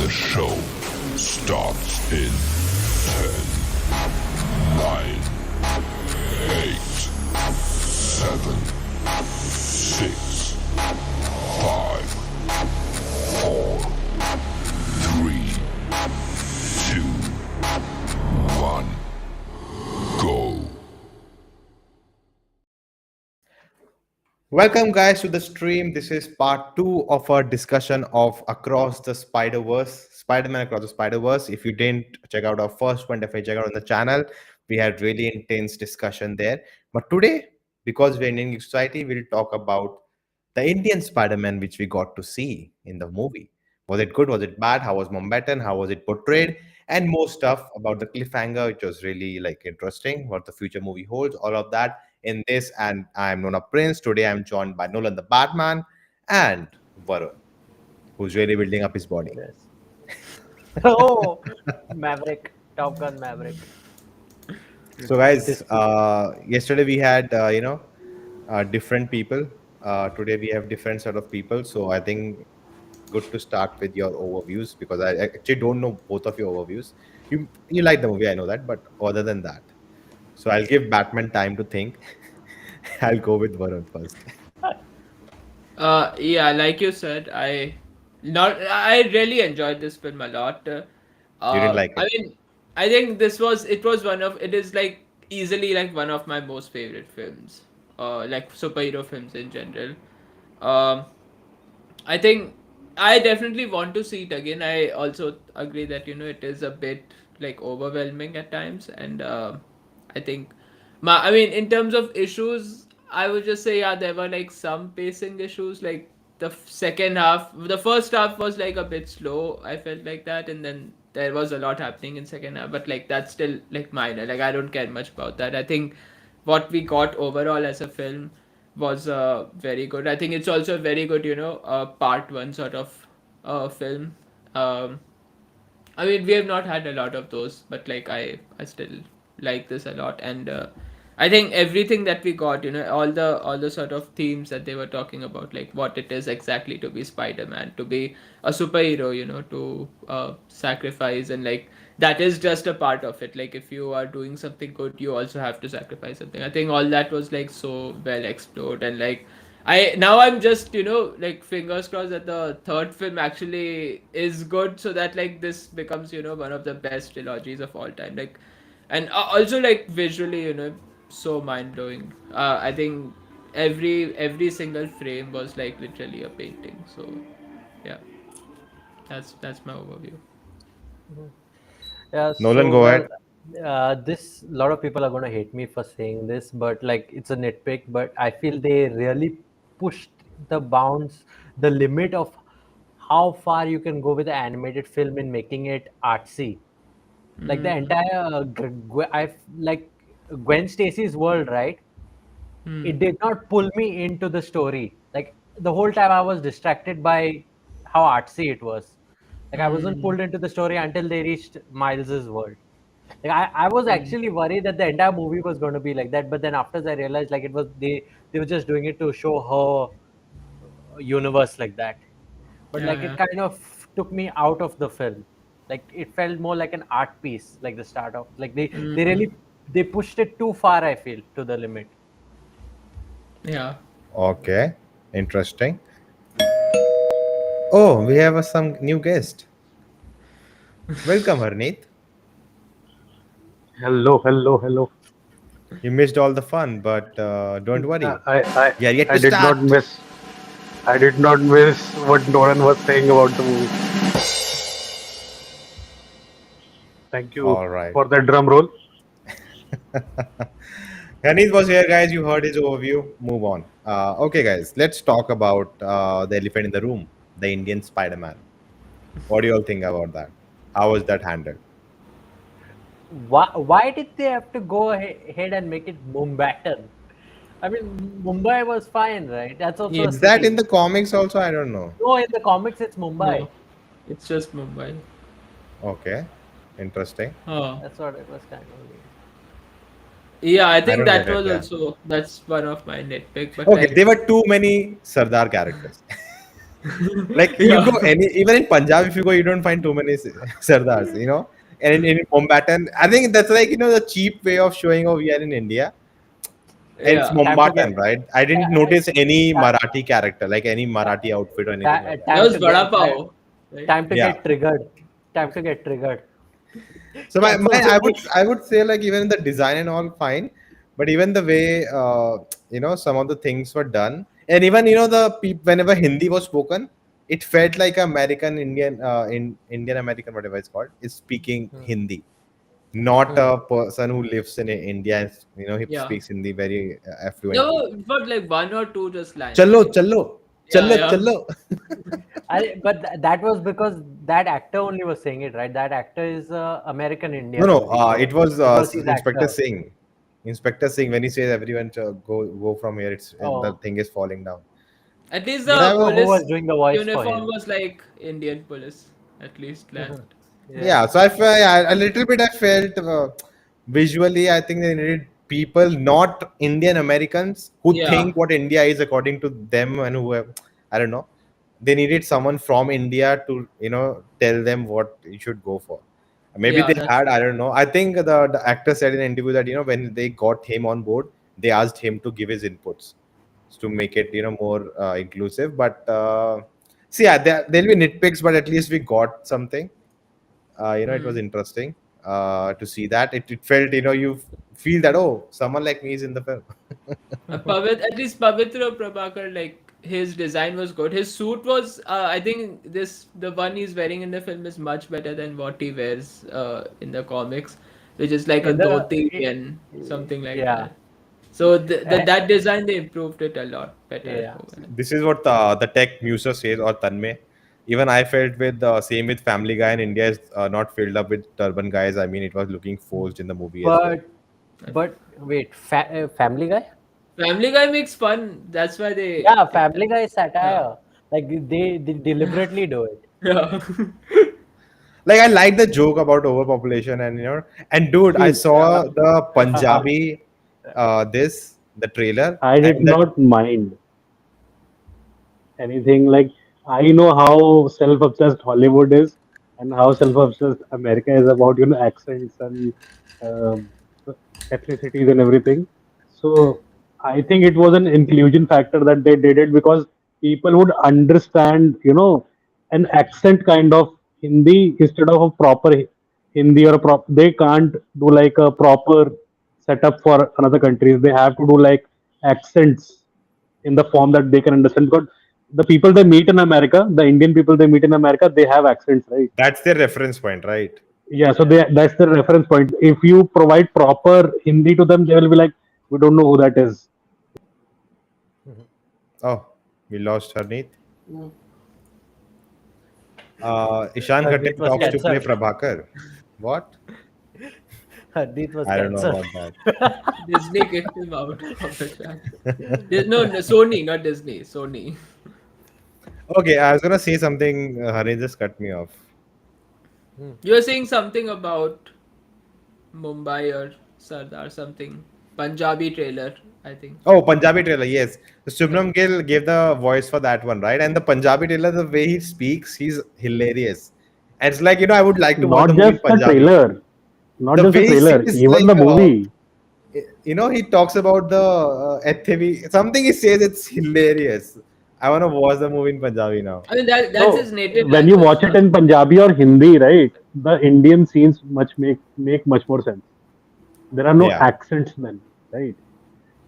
The show starts in 10, 9, 8, 7, 6, 5, 4, 3, 2, 1, go. Welcome, guys, to the stream. This is part 2 of our discussion of Across the Spider-Verse, Spider-Man Across the Spider-Verse. If you didn't check out our first one, definitely check out on the channel. We had really intense discussion there. But today, because we're in Indian society, we'll talk about the Indian Spider-Man, which we got to see in the movie. Was it good? Was it bad? How was Mumbattan? How was it portrayed? And more stuff about the cliffhanger, which was really interesting, what the future movie holds, all of that in this. And I'm Nona Prince. Today I'm joined by Nolan the Batman and Varun, who's really building up his body. Yes. Oh, Maverick, Top Gun Maverick. So, guys, yesterday we had different people. Today we have different sort of people. So I think good to start with your overviews, because I actually don't know both of your overviews. You like the movie, I know that, but other than that, so I'll give Batman time to think. I'll go with Varun first. Yeah, like you said, I really enjoyed this film a lot. You didn't like I it? mean, I think it is like easily like one of my most favorite films, like superhero films in general. Um, I think I definitely want to see it again. I also agree that it is a bit like overwhelming at times, and I think I mean, in terms of issues, I would just say yeah, there were like some pacing issues. Like the first half was like a bit slow. I felt like that, and then there was a lot happening in second half. But like that's still like minor. Like I don't care much about that. I think what we got overall as a film was very good. I think it's also a very good, part one sort of film. I mean, we have not had a lot of those, but like I still like this a lot, and I think everything that we got, all the sort of themes that they were talking about, like what it is exactly to be Spider-Man, to be a superhero, to sacrifice, and like that is just a part of it. Like if you are doing something good, you also have to sacrifice something. I think all that was like so well explored, and like I'm just like fingers crossed that the third film actually is good, so that like this becomes one of the best trilogies of all time. Like, and also like visually, so mind blowing. I think every single frame was like literally a painting. So yeah, that's my overview. Yeah, Nolan, so go well, ahead. this a lot of people are gonna hate me for saying this, but like it's a nitpick. But I feel they really pushed the bounds, the limit of how far you can go with the animated film in making it artsy. Like the entire, like Gwen Stacy's world, right? It did not pull me into the story. Like the whole time I was distracted by how artsy it was. Like I wasn't pulled into the story until they reached Miles's world. Like I was actually worried that the entire movie was going to be like that, but then after I realized like it was they were just doing it to show her universe like that. But Yeah, like it yeah. kind of took me out of the film. Like it felt more like an art piece, like the start of like they really they pushed it too far. I feel to the limit. Yeah. Okay, interesting. Oh, we have some new guest. Welcome, Harneet. Hello, hello, hello. You missed all the fun, but don't Uh, worry. I, I, We are yet I to did not start. miss. I did not miss what Nolan was saying about the movie. Thank you All right. for that drum roll. Harneet was here, guys. You heard his overview. Move on. Okay, guys. Let's talk about the elephant in the room, the Indian Spider-Man. What do you all think about that? How was that handled? Why did they have to go ahead and make it Mumbattan? I mean, Mumbai was fine, right? That's also Yeah. a Is that city. in the comics also? I don't know. No, in the comics, it's Mumbai. No, it's just Mumbai. Okay, interesting. Oh. That's what it was kind of. Yeah, I I think don't get that it. was Yeah. also that's one of my nitpick. But Okay, like, there were too many Sardar characters. Like you go even in Punjab, if you go, you don't find too many Sardars, And in Mumbattan, I think that's like the cheap way of showing how we are in India. And it's Yeah. Time to Mumbattan, get right? I didn't notice any Marathi character, like any Marathi outfit or anything like that. That time was to Vada get Pav. Right? time to Yeah. get triggered. Time to get triggered. So Cancel the I would say like even the design and all fine, but even the way some of the things were done, and even whenever Hindi was spoken, it felt like American Indian in Indian American whatever it's called is speaking Hindi, not a person who lives in India. And, he Yeah. speaks Hindi very There fluently. were but like one or two just lines. Chalo, like- chalo, Yeah, chalo, yeah. chalo. But that was because that actor only was saying it, right? That actor is American Indian. No, only, it was he's Inspector actor. Singh. Inspector Singh, when he says everyone go from here, the Oh. thing is falling down. At least But the I was- Who was police doing the voice for uniform him? was like Indian police. At least left. Yeah, so I felt a little bit. I felt visually, I think they needed people, not Indian Americans, who Yeah. think what India is according to them, and who have, I don't know. They needed someone from India to tell them what you should go for. Maybe Yeah, they that's had, I don't know. I think the actor said in an interview that when they got him on board, they asked him to give his inputs to make it more inclusive. But see, yeah, there'll be nitpicks, but at least we got something. It was interesting to see that. It felt you feel that someone like me is in the film. At least Pavitra Prabhakar, like his design was good. His suit was, I think the one he's wearing in the film is much better than what he wears in the comics, which is like a In the- dhoti and something like yeah. that. So that design they improved it a lot better. Yeah. This is what the tech muser says, or Tanmay. Even I felt with same with Family Guy in India is not filled up with turban guys. I mean, it was looking forced in the movie as well. But wait, Family Guy? Family Guy makes fun. That's why they. Yeah, Family Guy is satire. Like they deliberately do it. Yeah. Like I like the joke about overpopulation, and dude, I saw the Punjabi the trailer. I did and that- not mind anything. Like, I know how self-obsessed Hollywood is and how self-obsessed America is about accents and um, ethnicities and everything. So I think it was an inclusion factor that they did it because people would understand an accent kind of Hindi instead of a proper Hindi or they can't do like a proper setup for another countries. They have to do like accents in the form that they can understand. Because the people they meet in America, the Indian people they meet in America, they have accents, right? That's their reference point, right? Yeah, so that's the reference point. If you provide proper Hindi to them, they will be like, we don't know who that is. Oh, we lost Harneet. Ishan Harneet Khatri was talks to play cancelled. Prabhakar. What? Harneet was I don't know cancelled. about that. Disney kicked him out of the chat. No, Sony, not Disney. Sony. Okay, I was gonna say something. Harneet just cut me off. You were saying something about Mumbai or Sardar, something. Punjabi trailer, I think. Oh, Punjabi trailer, yes. Subram Gill gave the voice for that one, right? And the Punjabi trailer, the way he speaks, he's hilarious. And it's like, I would like to watch Not the movie in just the Punjabi. trailer, not The just the way he trailer, says, even like, the movie. He talks about the Ethevi, something he says, it's hilarious. I want to watch the movie in Punjabi now. I mean, that's So, his native when you language. watch it in Punjabi or Hindi, right, the Indian scenes make much more sense. There are no Yeah. accents then, right?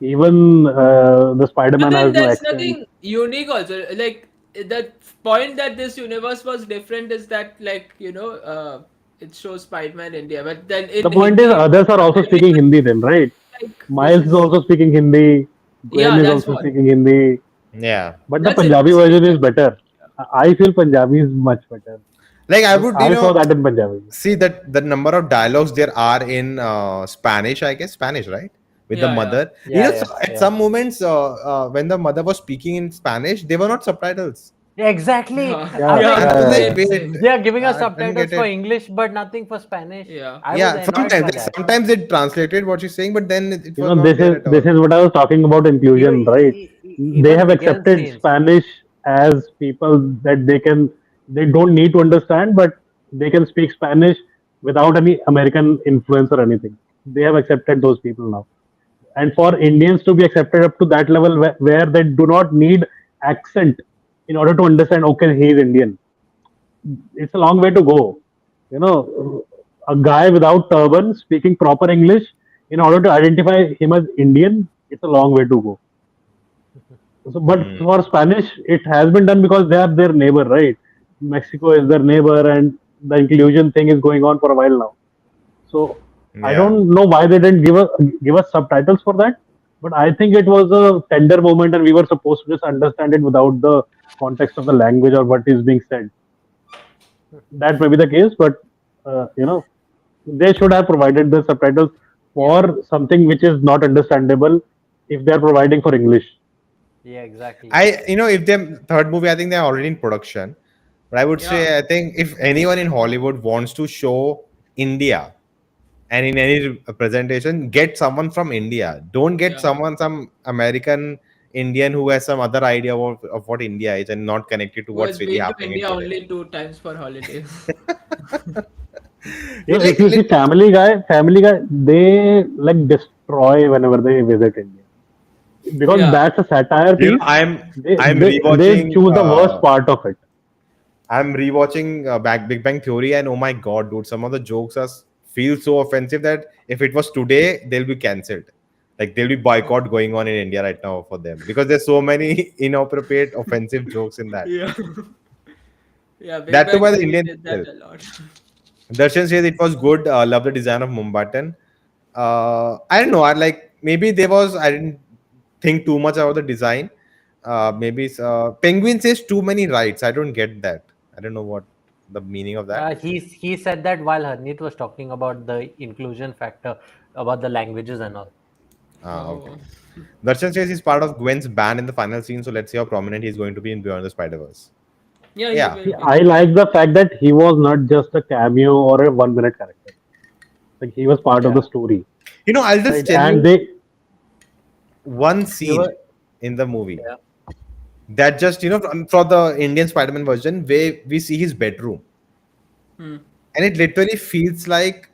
Even the But Spiderman then has no there's accent. nothing unique also. Like, the point that this universe was different is that, like, it shows Spider-Man India. But then in The point is, Hindi, others are also speaking Hindi then, right? like, Miles this is also speaking Hindi. Gwen Yeah, is that's also what. speaking Hindi. Yeah. But the That's Punjabi interesting. version is better. I feel Punjabi is much better. Like, I would, I saw that in Punjabi. see that the number of dialogues there are in Spanish, I guess, Spanish, right? With the Yeah, yeah. mother. Yeah, At some moments, when the mother was speaking in Spanish, they were not subtitles. Exactly. Yeah. Yeah, I was Yeah, like, I was yeah. like, wait. same. they are giving us I didn't subtitles get for it. English, but nothing for Spanish. Yeah. I was Yeah, annoyed by sometimes that. sometimes it translated what she's saying, but then it was You know, not there at all. this is what I was talking about inclusion, Even- right? even They have Miguel's accepted scenes. Spanish as people that they don't need to understand, but they can speak Spanish without any American influence or anything. They have accepted those people now. And for Indians to be accepted up to that level where they do not need accent in order to understand, okay, he is Indian. It's a long way to go. You know, a guy without turban speaking proper English in order to identify him as Indian, it's a long way to go. So, but for Spanish, it has been done because they are their neighbor, right? Mexico is their neighbor, and the inclusion thing is going on for a while now. So I Yeah. don't know why they didn't give us subtitles for that, but I think it was a tender moment, and we were supposed to just understand it without the context of the language or what is being said. That may be the case, but they should have provided the subtitles for something which is not understandable if they are providing for English. Yeah, exactly. If the third movie, I think they're already in production. But I would say, Yeah. I think if anyone in Hollywood wants to show India and in any presentation, get someone from India. Don't get Yeah. some American Indian who has some other idea of what India is and not connected to Who has what's really been to happening in India today. only 2 times for holidays. If you see Family Guy, they like destroy whenever they visit India because Yeah. that's a satire piece. I'm They rewatching. choose the worst part of it. I'm rewatching Big Bang Theory, and oh my god, dude, some of the jokes feel so offensive that if it was today, they'll be cancelled. Like there'll be boycott going on in India right now for them because there's so many inappropriate, offensive jokes in that. Yeah. Yeah, Big That too Bang by the Theory Indian did that itself. a lot. Darshan says it was good. Love the design of Mumbattan. I don't know. I didn't think too much about the design. Maybe Penguin says too many rights. I don't get that. I don't know what the meaning of that. He said that while Harneet was talking about the inclusion factor, about the languages and all. Okay. Oh. Darshan says he's part of Gwen's band in the final scene, so let's see how prominent he's going to be in Beyond the Spider-Verse. Yeah, he Yeah. will See, be. I like the fact that he was not just a cameo or a 1 minute character. Like he was part of Yeah. the story, I'll just right? tell And you they one They scene were, in the movie yeah. that just, for the Indian Spider-Man version, where we see his bedroom. Hmm. And it literally feels like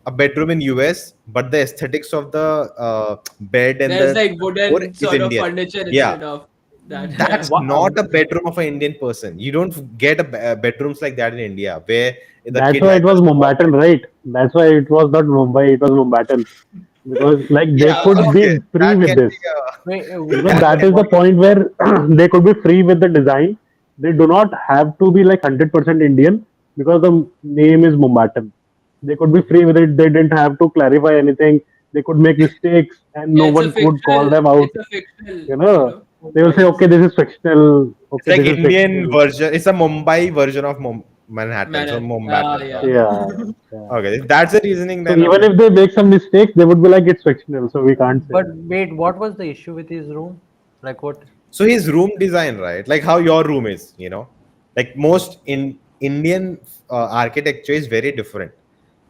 a bedroom in US, but the aesthetics of the bed and There's the like floor wooden is sort of Indian. furniture Yeah, instead of that. Yeah. that's not a bedroom of an Indian person. You don't get bedrooms like that in India, where the That's kid why has it a was small Mumbattan, bed. right? That's why it was not Mumbai, it was Mumbattan. Because like they Yeah, could okay, be free that with can this. be a Wait, that That can is the be. point where they could be free with the design. They do not have to be like 100% Indian because the name is Mumbattan. They could be free with it. They didn't have to clarify anything. They could make mistakes and no Yeah, one would call them out. it's a fictional, You know, they will say, place. okay, this is fictional. It's Okay, like this is Indian fictional. version. It's a Mumbai version of Manhattan. So Manner. Ah, Mumbattan. yeah. Okay. Yeah, yeah. Okay. If that's the reasoning, So then even okay. if they make some mistakes, they would be like, it's fictional. So we can't say but that. wait, what was the issue with his room? Like what? So his room design, right? Like how your room is, like most in Indian architecture is very different.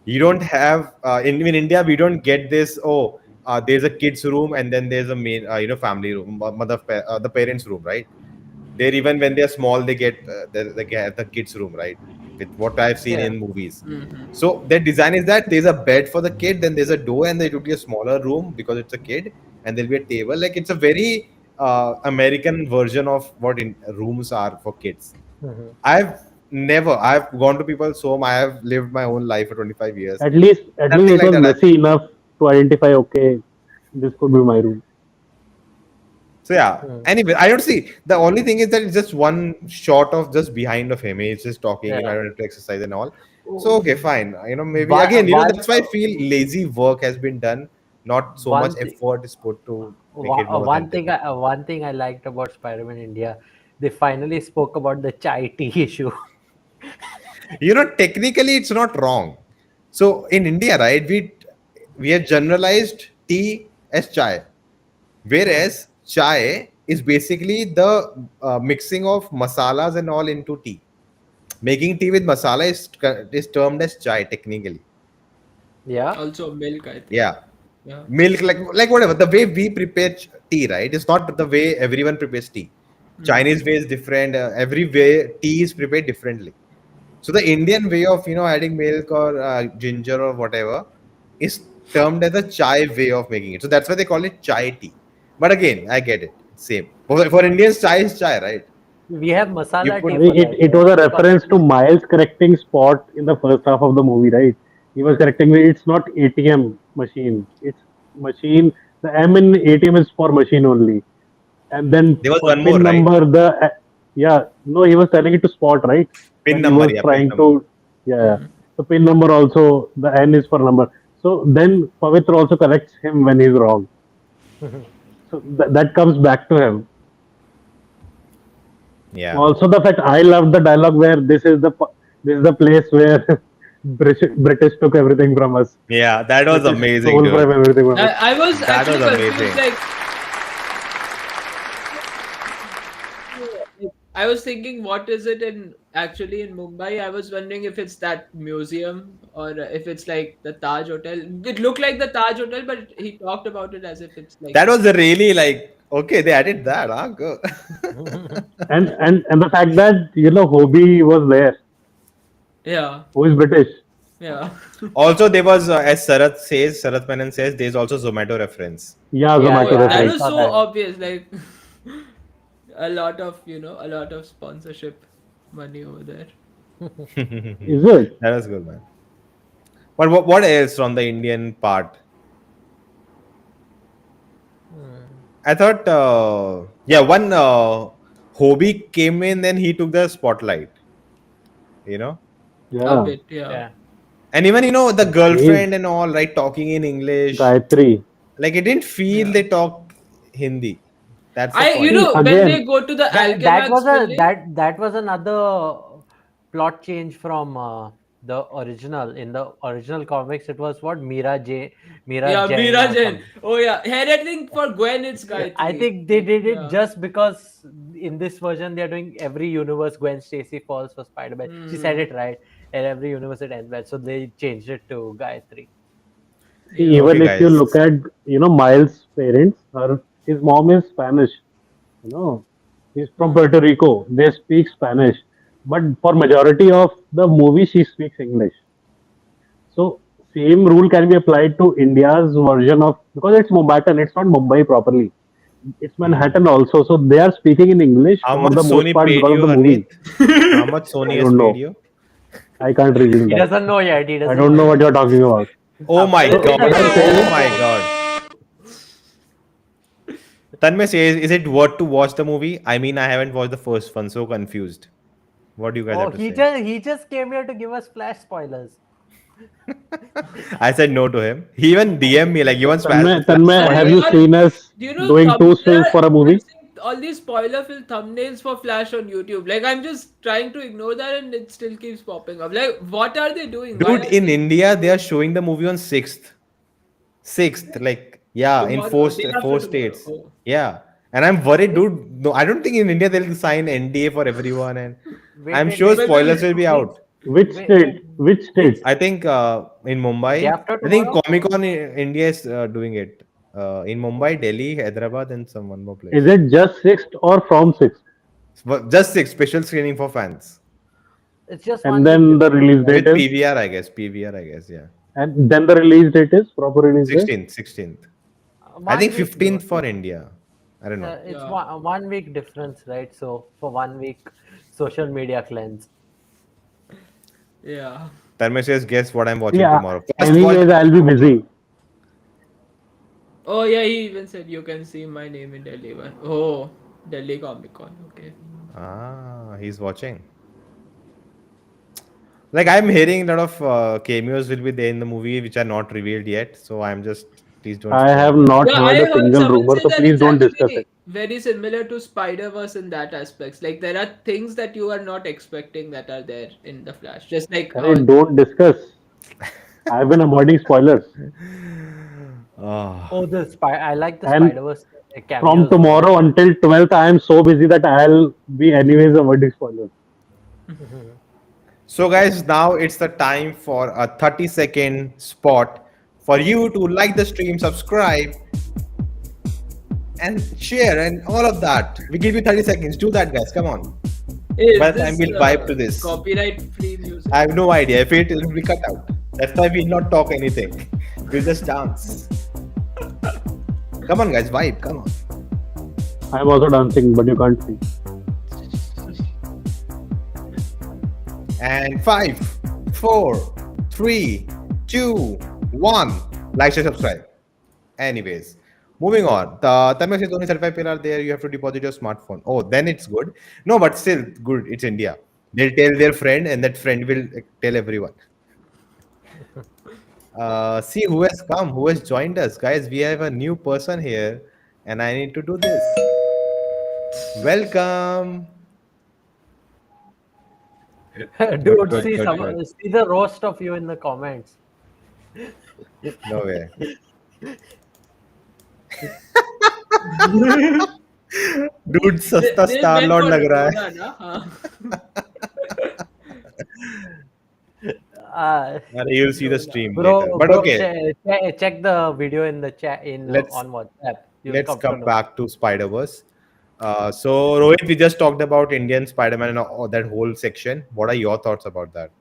You don't have in India we don't get this. Oh, there's a kid's room and then there's a main family room, the parents' room, right? There even when they're small they get the kids room, right? With what I've seen Yeah. in movies. Mm-hmm. So their design is that there's a bed for the kid, then there's a door, and there will be a smaller room because it's a kid, and there'll be a table. Like it's a very American version of what rooms are for kids. Mhm. I've gone to people's home. I have lived my own life for 25 years. At least Nothing it like was that I've messy seen. enough to identify. Okay, this could be my room. So yeah. Mhm. Anyway, I don't see. The only thing is that it's just one shot of just behind of him. He's just talking. Yeah. I don't have to exercise and all. So okay, fine. Maybe One, again, one, that's why I feel lazy work has been done. Not so much one thing. effort is put to make it more authentic. One thing I liked about Spider-Man India, they finally spoke about the chai tea issue. Technically it's not wrong. So in India, right, we have generalized tea as chai, whereas chai is basically the mixing of masalas and all into tea. Making tea with masala is termed as chai technically. Yeah. Also milk, I think. Yeah, Yeah. milk, like whatever the way we prepare tea, right? It's not the way everyone prepares tea. Chinese way is different. Every way tea is prepared differently. So the Indian way of adding milk or ginger or whatever is termed as a chai way of making it. So that's why they call it chai tea. But again, I get it. Same. For Indians, chai is chai, right? We have You masala put tea I for mean, that. it was a reference to Miles correcting Spot in the first half of the movie, right? He was correcting me. It's not ATM machine. It's machine. The M in ATM is for machine only. And then there was for one more, pin right? number, yeah, no, he was telling it to Spot, right? Pin When he number, was yeah, pin trying number. to, yeah. The pin number also, the N is for number. So then Pavitra also corrects him when he's wrong. So that comes back to him. Yeah. Also, the fact I love the dialogue where this is the place where British took everything from us. Yeah, that was British amazing, stole from dude. everything from us. I was That was actually confused. amazing. Like, I was thinking, what is it actually in Mumbai? I was wondering if it's that museum or if it's like the Taj Hotel. It looked like the Taj Hotel, but he talked about it as if it's like That was really like, okay, they added that, huh? Good. And the fact that Hobie was there, yeah, who is British. yeah, Also, there was, as Sarath Menon says, there's also Zomato reference. Yeah, Yeah, Zomato yeah, that reference. was saw so that. obvious. Like a lot of sponsorship money over there. Is it? That was good, man. But what else from the Indian part? I thought, one Hobie came in, then he took the spotlight. You know, A Yeah. bit, yeah. Yeah. and even the He's girlfriend and all, right, talking in English. Gayatri. Like it didn't feel Yeah. they talked Hindi. That's the I, point. See, when again, they go to the That was Alchemax building, that was another plot change from the original. In the original comics, it was what Meera Jain yeah, or Meera Jain. something. Oh yeah, and I think for Gwen it's Gayatri. I think they did it Yeah. just because in this version they're doing every universe Gwen Stacy falls for Spider-Man. She said it right, and every universe it ends well. So they changed it to Gayatri. see, Yeah. even Okay, if you guys. look at Miles' parents, his mom is Spanish. You know, he's from Puerto Rico. They speak Spanish, but for majority of the movie, she speaks English. So same rule can be applied to India's version of, because it's Mumbattan, it's not Mumbai properly. It's Manhattan also. So they are speaking in English How for much the most Sony part paid because of you, the movie. Harneet? How much Sony I has don't paid know. you? I can't reveal He that. doesn't know yet. He I doesn't don't know know what yet. you're talking about. Oh my After god! this, What I'm I'll saying Oh is, my god! Tanmay says, "Is it worth to watch the movie?" I mean, I haven't watched the first one, so confused. What do you guys Oh, have to say? he just came here to give us flash spoilers. I said no to him. He even DM me like, "You want Tanmay, Sorry, have you spoilers?" seen us do you know doing two swings for a I'm movie? seeing all these spoiler-filled thumbnails for Flash on YouTube. Like I'm just trying to ignore that, and it still keeps popping up. Like, what are they doing? Why Dude, are in they India, they are showing the movie on 6th. 6th, like, yeah, in tomorrow, day four after tomorrow? states. Oh. Yeah. And I'm worried, dude. No, I don't think in India they'll sign NDA for everyone, and Wait, I'm wait, sure wait. Well, well, spoilers will be Which, out. Which wait, state? wait, Which which state? I think in day Mumbai, after I think tomorrow? Comic Con in India is doing it. In Mumbai, Delhi, Hyderabad, and some one more Is place. it just sixth or from sixth? But just 6 special screening for fans It's just And 1 week then the difference, release right? date with is, PVR, I guess. PVR, I guess. Yeah, and then the release date is proper release date. 16th. I think 1 week. 15th for India. I don't know. It's Yeah. 1 week difference, right? So for 1 week, social media cleanse. Yeah. Tarmesh says, guess what I'm watching Yeah. tomorrow. First watch. Anyways, I'll be busy. Oh yeah, he even said you can see my name in Delhi one. Oh, Delhi Comic Con. Okay. He's watching. Like I'm hearing a lot of cameos will be there in the movie which are not revealed yet. So I'm just please don't I spoil have that. not Yeah, heard I a heard single someone rumor, say so that please it's don't discuss it. actually very similar to Spider-Verse in that aspects. Like there are things that you are not expecting that are there in the Flash. Just like Hey, don't discuss. I've been avoiding spoilers. Ah, Oh, I like the And Spider-Verse from cameos. tomorrow until 12th, I am so busy that I'll be anyways avoiding spoilers. So guys, now it's the time for a 30-second spot for you to like the stream, subscribe, and share and all of that. We give you 30 seconds. Do that, guys. Come on. Is By the time this we'll vibe to this. copyright free music? I have no idea. If it will be cut out. That's why we'll not talk anything. We'll just dance. Come on, guys. Vibe. Come on. I'm also dancing, but you can't see. And 5, 4, 3, 2, 1. Like, share, subscribe. Anyways, moving on. The Tamil says only certified people are there. You have to deposit your smartphone. Oh, then it's good. No, but still good. It's India. They'll tell their friend, and that friend will tell everyone. See who has come, who has joined us, guys. We have a new person here, and I need to do this. Welcome. Dude, good, see good. see the roast of you in the comments. No way. Dude, सस्ता They star went Lord for लग रहा है. Dakota, na? You'll see the stream Bro, later. But bro, okay, check the video in the chat let's on WhatsApp. You'll let's come to come know. back to Spider-Verse. So Rohit, we just talked about Indian Spider-Man and all that whole section. What are your thoughts about that?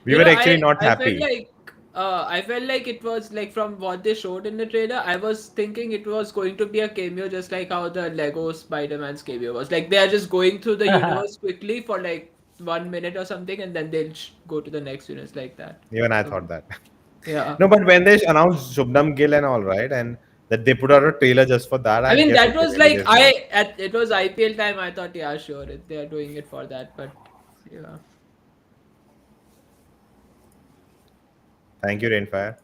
We You were know, actually not I felt happy. like I felt like it was like from what they showed in the trailer. I was thinking it was going to be a cameo, just like how the Lego Spider-Man's cameo was. Like they are just going through the universe quickly for like 1 minute or something, and then they'll go to the next universe like that. Even I So, thought that. yeah. No, but when they announced Shubnam Gill and all, right, and that they put out a trailer just for that, I I mean, guess that okay, was maybe like there's more. it was IPL time. I thought, yeah, sure, they are doing it for that, but yeah. Thank you, Rainfire.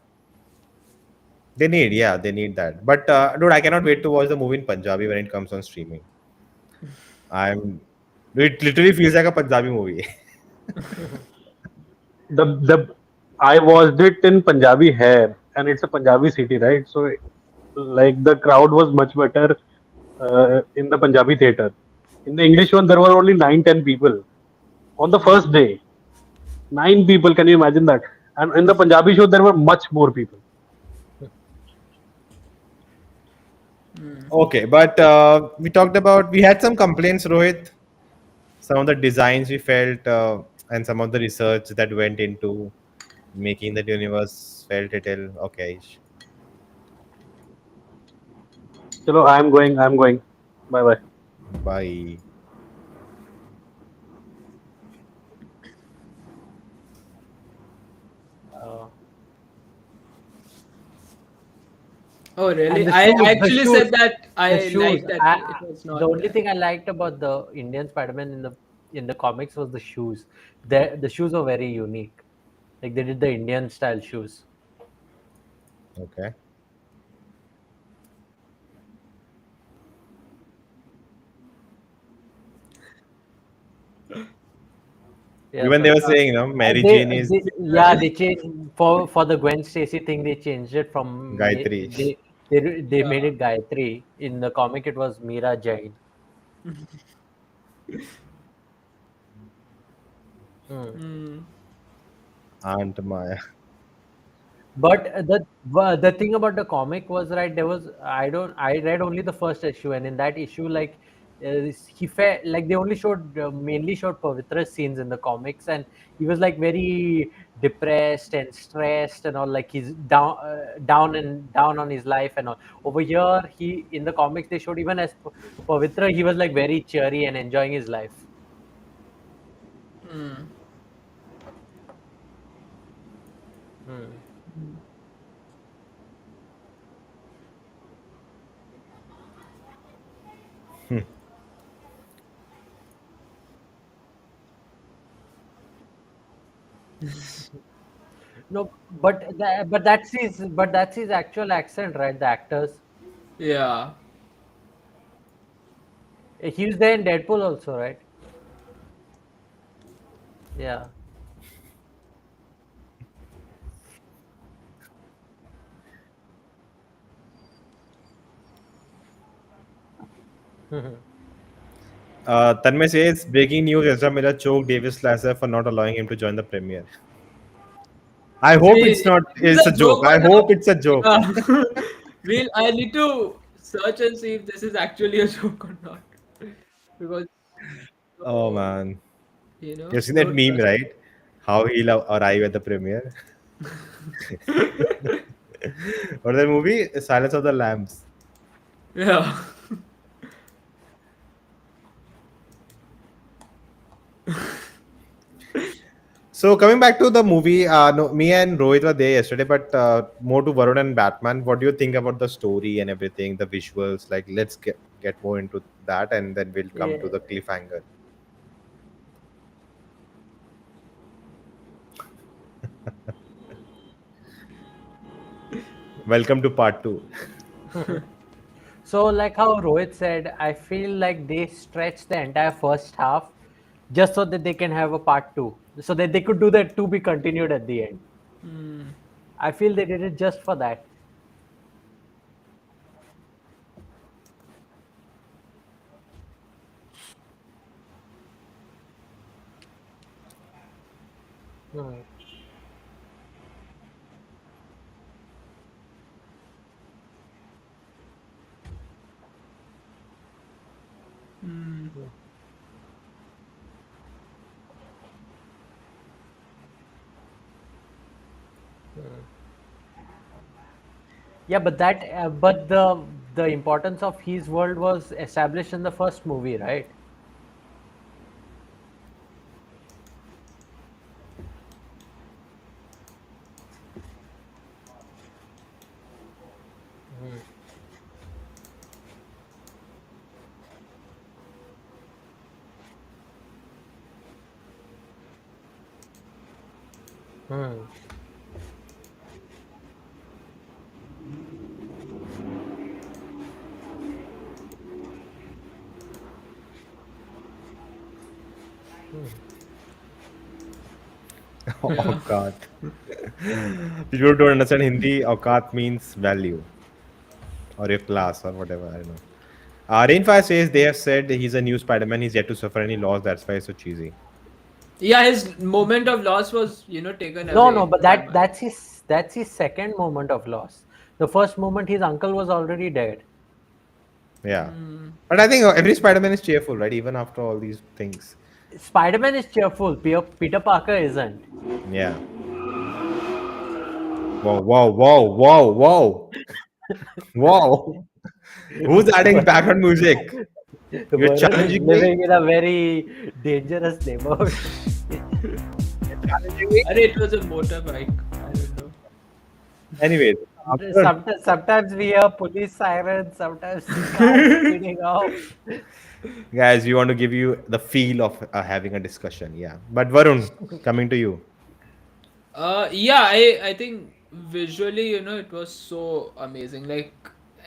They need that. But dude, I cannot wait to watch the movie in Punjabi when it comes on streaming. I'm. It literally feels like a Punjabi movie. The I watched it in Punjabi hair, and it's a Punjabi city, right? So, like the crowd was much better in the Punjabi theater. In the English one, there were only 9-10 people on the first day. 9 people, can you imagine that? And in the Punjabi show, there were much more people. Okay, but we had some complaints, Rohit. Some of the designs we felt, and some of the research that went into making that universe felt little okay. Chalo, I'm going. I'm going. Bye bye. Bye. Uh, Oh, really? and the I shoes, the actually shoes, said that the I shoes. liked that it was The not only there. thing I liked about the Indian Spider-Man in the comics was the shoes. The shoes were very unique. Like they did the Indian style shoes. Okay. Yeah, Even so they were saying, Mary Jane is they changed for the Gwen Stacy thing. They changed it from Gayatri. they made Yeah. it Gayatri. In the comic, it was Meera Jain. Hmm. Hmm. Aunt Maya. But the thing about the comic was right. There was I read only the first issue, and in that issue, like he felt like they only showed mainly showed Pavitra's scenes in the comics, and he was like very depressed and stressed and all. Like he's down on his life and all. Over here, he in the comics they showed even as Pavitra, he was like very cheery and enjoying his life. Hmm. Hmm. No, but that's his actual accent, right? The actors. Yeah. He was there in Deadpool also, right? Yeah. Tanmay says breaking news: Ezra Miller choked Davis Slasher for not allowing him to join the premiere. I hope See, it's not. is It's a a joke joke. I or not? hope it's a joke. Yeah. I need to search and see if this is actually a joke or not. Because, Oh so, man, you've seen that don't meme, trust. right? How he'll arrive at the premiere. Or the movie Silence of the Lambs. Yeah. So coming back to the movie, no, me and Rohit were there yesterday, but more to Varun and Batman. What do you think about the story and everything, the visuals? Like, let's get more into that, and then we'll come to Yeah. the cliffhanger. Welcome to part two. So, like how Rohit said, I feel like they stretched the entire first half just so that they can have a part two, so that they could do that to be continued at the end. I feel they did it just for that. Hmm. Hmm. Yeah, but the importance of his world was established in the first movie, right? Hmm. Hmm. Hmm. Aukat. People who don't understand Hindi, Aukat means value or your class or whatever. I don't know. Rainfire says they have said he's a new Spider-Man. He's yet to suffer any loss. That's why it's so cheesy. Yeah, his moment of loss was, taken No, no, away but by my. that's his second moment of loss. The first moment, his uncle was already dead. Yeah. But I think every Spider-Man is cheerful, right? Even after all these things. Spider-Man is cheerful. Peter Parker isn't. Yeah. Whoa, whoa, whoa, whoa, whoa, whoa. Who's adding background music? You're Varun is challenging me? living in a very dangerous neighborhood. Challenging me? Arey, it was a motorbike. I don't know. Anyways, after Sometimes we hear police sirens, sometimes cars speeding off. guys, we want to give you the feel of having a discussion. Yeah. But Varun, coming to you. Yeah, I think visually, it was so amazing. Like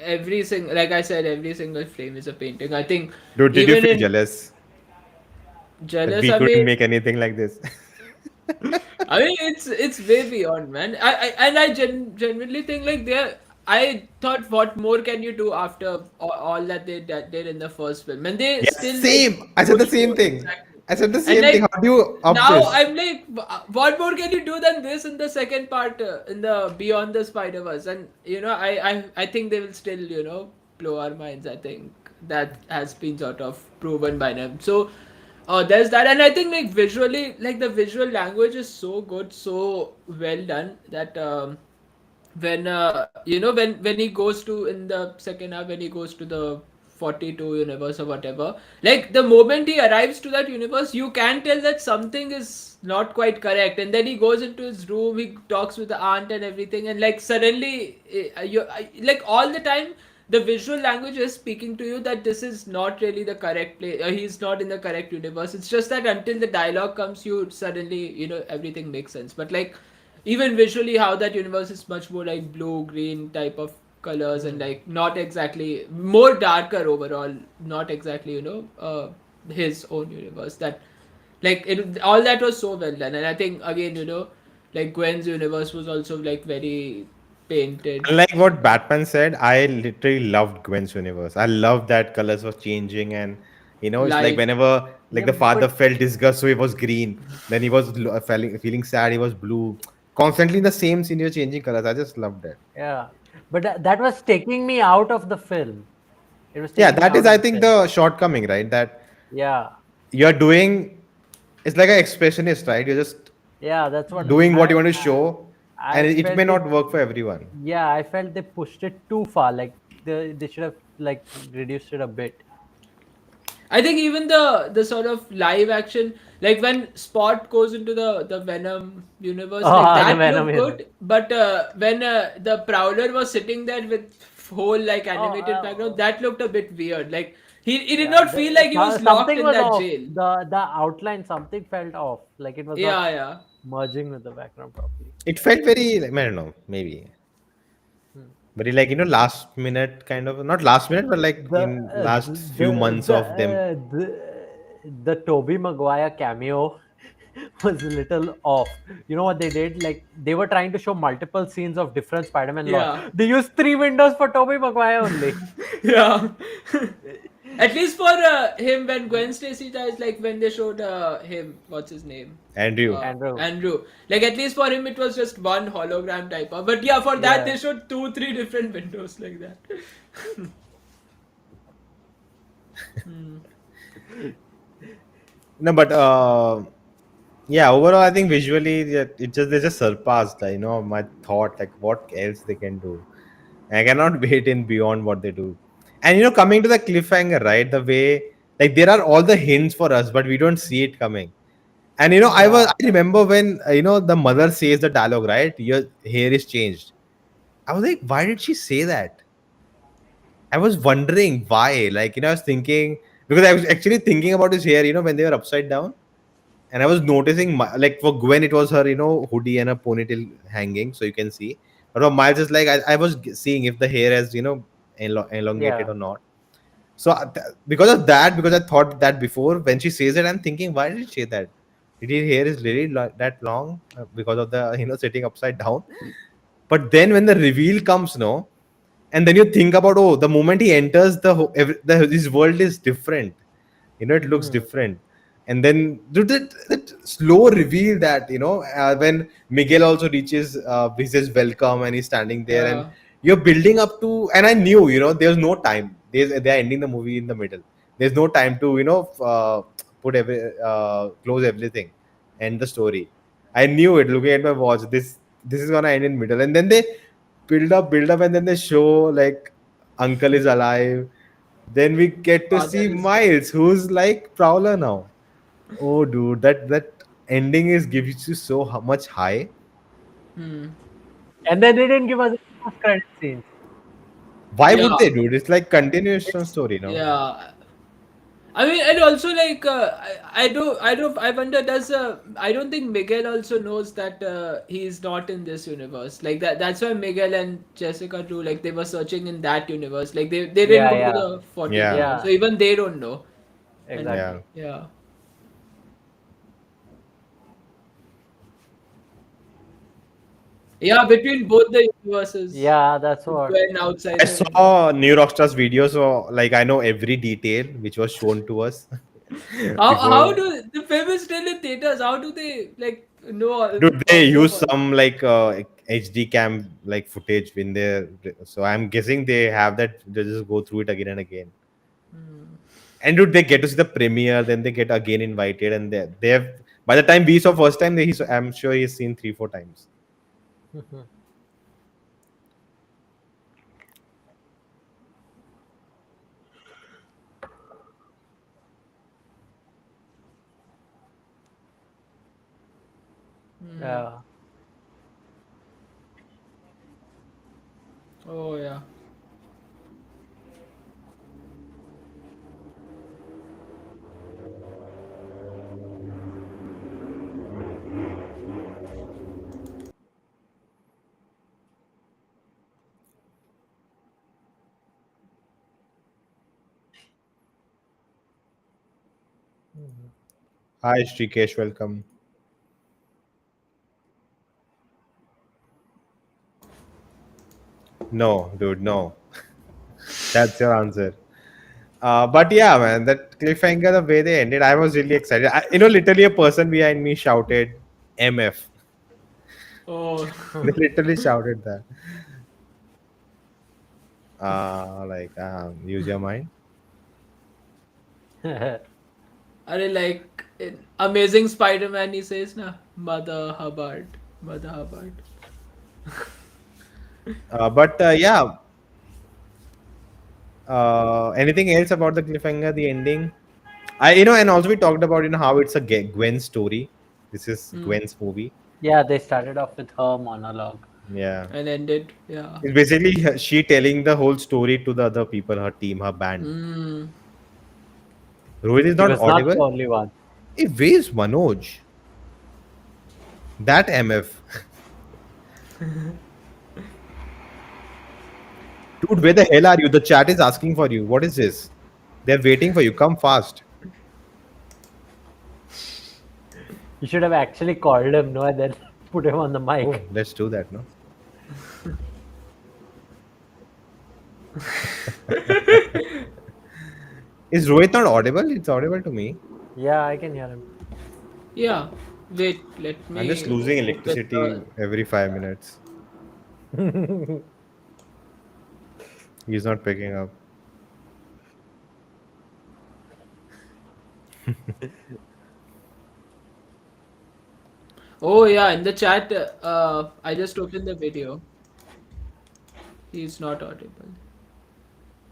like I said, every single frame is a painting. I think Dude, did you even feel in jealous that Jealous, we I couldn't mean, make anything like this? it's way beyond, man. I genuinely think like I thought, what more can you do after all that they did in the first film, and they Yeah, still like same. I said the push same more, thing. exactly. I said the And same thing. like How do you up now, this? I'm like, what more can you do than this in the second part, in the Beyond the Spider Verse? And I think they will still blow our minds. I think that has been sort of proven by them. So there's that, and I think like visually, like the visual language is so good, so well done that when when he goes to, in the second half, when he goes to the 42 universe or whatever, like the moment he arrives to that universe, you can tell that something is not quite correct, and then he goes into his room, he talks with the aunt and everything, and like suddenly like all the time the visual language is speaking to you that this is not really the correct place, he's not in the correct universe. It's just that until the dialogue comes, you suddenly, everything makes sense. But like, even visually, how that universe is much more like blue green type of colors, and like not exactly, more darker overall, not exactly, his own universe. That, like, all that was so well done. And I think again, like Gwen's universe was also like very painted. Unlike what Batman said, I literally loved Gwen's universe. I love that colors was changing, and it's like Light. whenever like Yeah, the father but felt disgust, so he was green. Then he was feeling sad, he was blue. Constantly in the same scene, you're changing colors. I just loved it. yeah, but that was taking me out of the film. It was Yeah, taking me that is, out of I the think, film. the shortcoming, right? That Yeah, you're doing, it's like an expressionist, right? You're just yeah, that's what doing what I you want to show, and I it may felt it. not work for everyone. Yeah, I felt they pushed it too far. Like they should have like reduced it a bit. I think even the sort of live action, like when Spot goes into the Venom universe, like Oh, the that Venom looked universe. good. But when the Prowler was sitting there with whole like Oh, animated background, that looked a bit weird. Like he did yeah. not feel like he was locked Something in was that off. jail. The outline, something felt off. Like it was not Yeah, yeah. merging with the background properly. It felt very, I don't know, maybe Hmm. very like last minute kind of, not last minute, but like The in last few months of them. the Toby Maguire cameo was a little off. You know what they did? Like they were trying to show multiple scenes of different Spider-Man lore. Yeah. They used three windows for Toby Maguire only. Yeah. At least for him, when Gwen Stacy dies, like when they showed him, what's his name? Andrew. Andrew. Andrew. Like at least for him, it was just one hologram type of. But yeah, for that Yeah. they showed two, three different windows like that. No, but yeah, overall, I think visually, yeah, they just surpassed, my thought, like what else they can do. I cannot wait in beyond what they do. And coming to the cliffhanger, right? The way, like, there are all the hints for us, but we don't see it coming. And Yeah. I remember when the mother says the dialogue, right? Your hair is changed. I was like, why did she say that? I was wondering why. Like, I was thinking, because I was actually thinking about his hair, when they were upside down. And I was noticing, like, for Gwen, it was her, hoodie and a ponytail hanging, so you can see. But for Miles, it's like I was seeing if the hair has, elongated Yeah. or not. So because of that, because I thought that before, when she says it, I'm thinking, why did she say that? Did his hair is really that long because of the, sitting upside down? But then when the reveal comes, no, and then you think about, oh, the moment he enters his world is different, it looks Hmm. different. And then that slow reveal that when Miguel also reaches, he says welcome, and he's standing there, and Yeah. you're building up to, and I knew, there's no time, they're ending the movie in the middle. There's no time to put close everything, end the story. I knew it looking at my watch, this is gonna end in middle, and then they build up, and then they show like uncle is alive. Then we get to Father see is dead. Miles, who's like Prowler now. Oh, dude, that ending is gives you so much high. Hmm. And then they didn't give us post credit scenes. Why Yeah. would they, dude? It's like continuation It's story, no? Yeah. I mean, and also like I wonder, does I don't think Miguel also knows that he's not in this universe. Like that's why Miguel and Jessica too, like they were searching in that universe. Like they didn't yeah, go to yeah, the 14th Yeah, universe, so yeah, even they don't know. And yeah. exactly. yeah, yeah, between both the universes, Yeah, that's with what. Gwen outside I the window. saw New Rockstars video, so like I know every detail which was shown to us How before. do the film is still in theaters? How do they like Dude, they observe use all this? some like HD cam like footage in there, so I'm guessing they have that. They just go through it again and again. And dude, they get to see the premiere, then they get again invited, and they have. By the time we saw first time, I'm sure he's seen 3 4 times. Yeah. Oh yeah. Hi, Shrikesh, welcome. No, dude, no. That's your answer. But yeah, man, that cliffhanger, the way they ended, I was really excited. Literally a person behind me shouted MF. Oh. They literally shouted that. Use your mind. Are like in Amazing Spider-Man, he says, "Na Mother Hubbard, Mother Hubbard." But yeah, anything else about the cliffhanger, the ending? And also we talked about how it's a Gwen story. This is Mm. Gwen's movie. Yeah, they started off with her monologue. Yeah, And ended, yeah. it's basically she telling the whole story to the other people, her team, her band. Mm. Rohit is He not was not the audible. only one. Hey, where's Manoj? That MF. Dude, where the hell are you? The chat is asking for you. What is this? They're waiting for you. Come fast. You should have actually called him, no, and then put him on the mic. Oh, let's do that, no? Is Rohit not audible? It's audible to me. Yeah, I can hear him. Yeah. Wait, let me. I'm just losing open electricity every 5 minutes. He's not picking up. Oh yeah, in the chat, I just opened the video. He's not audible.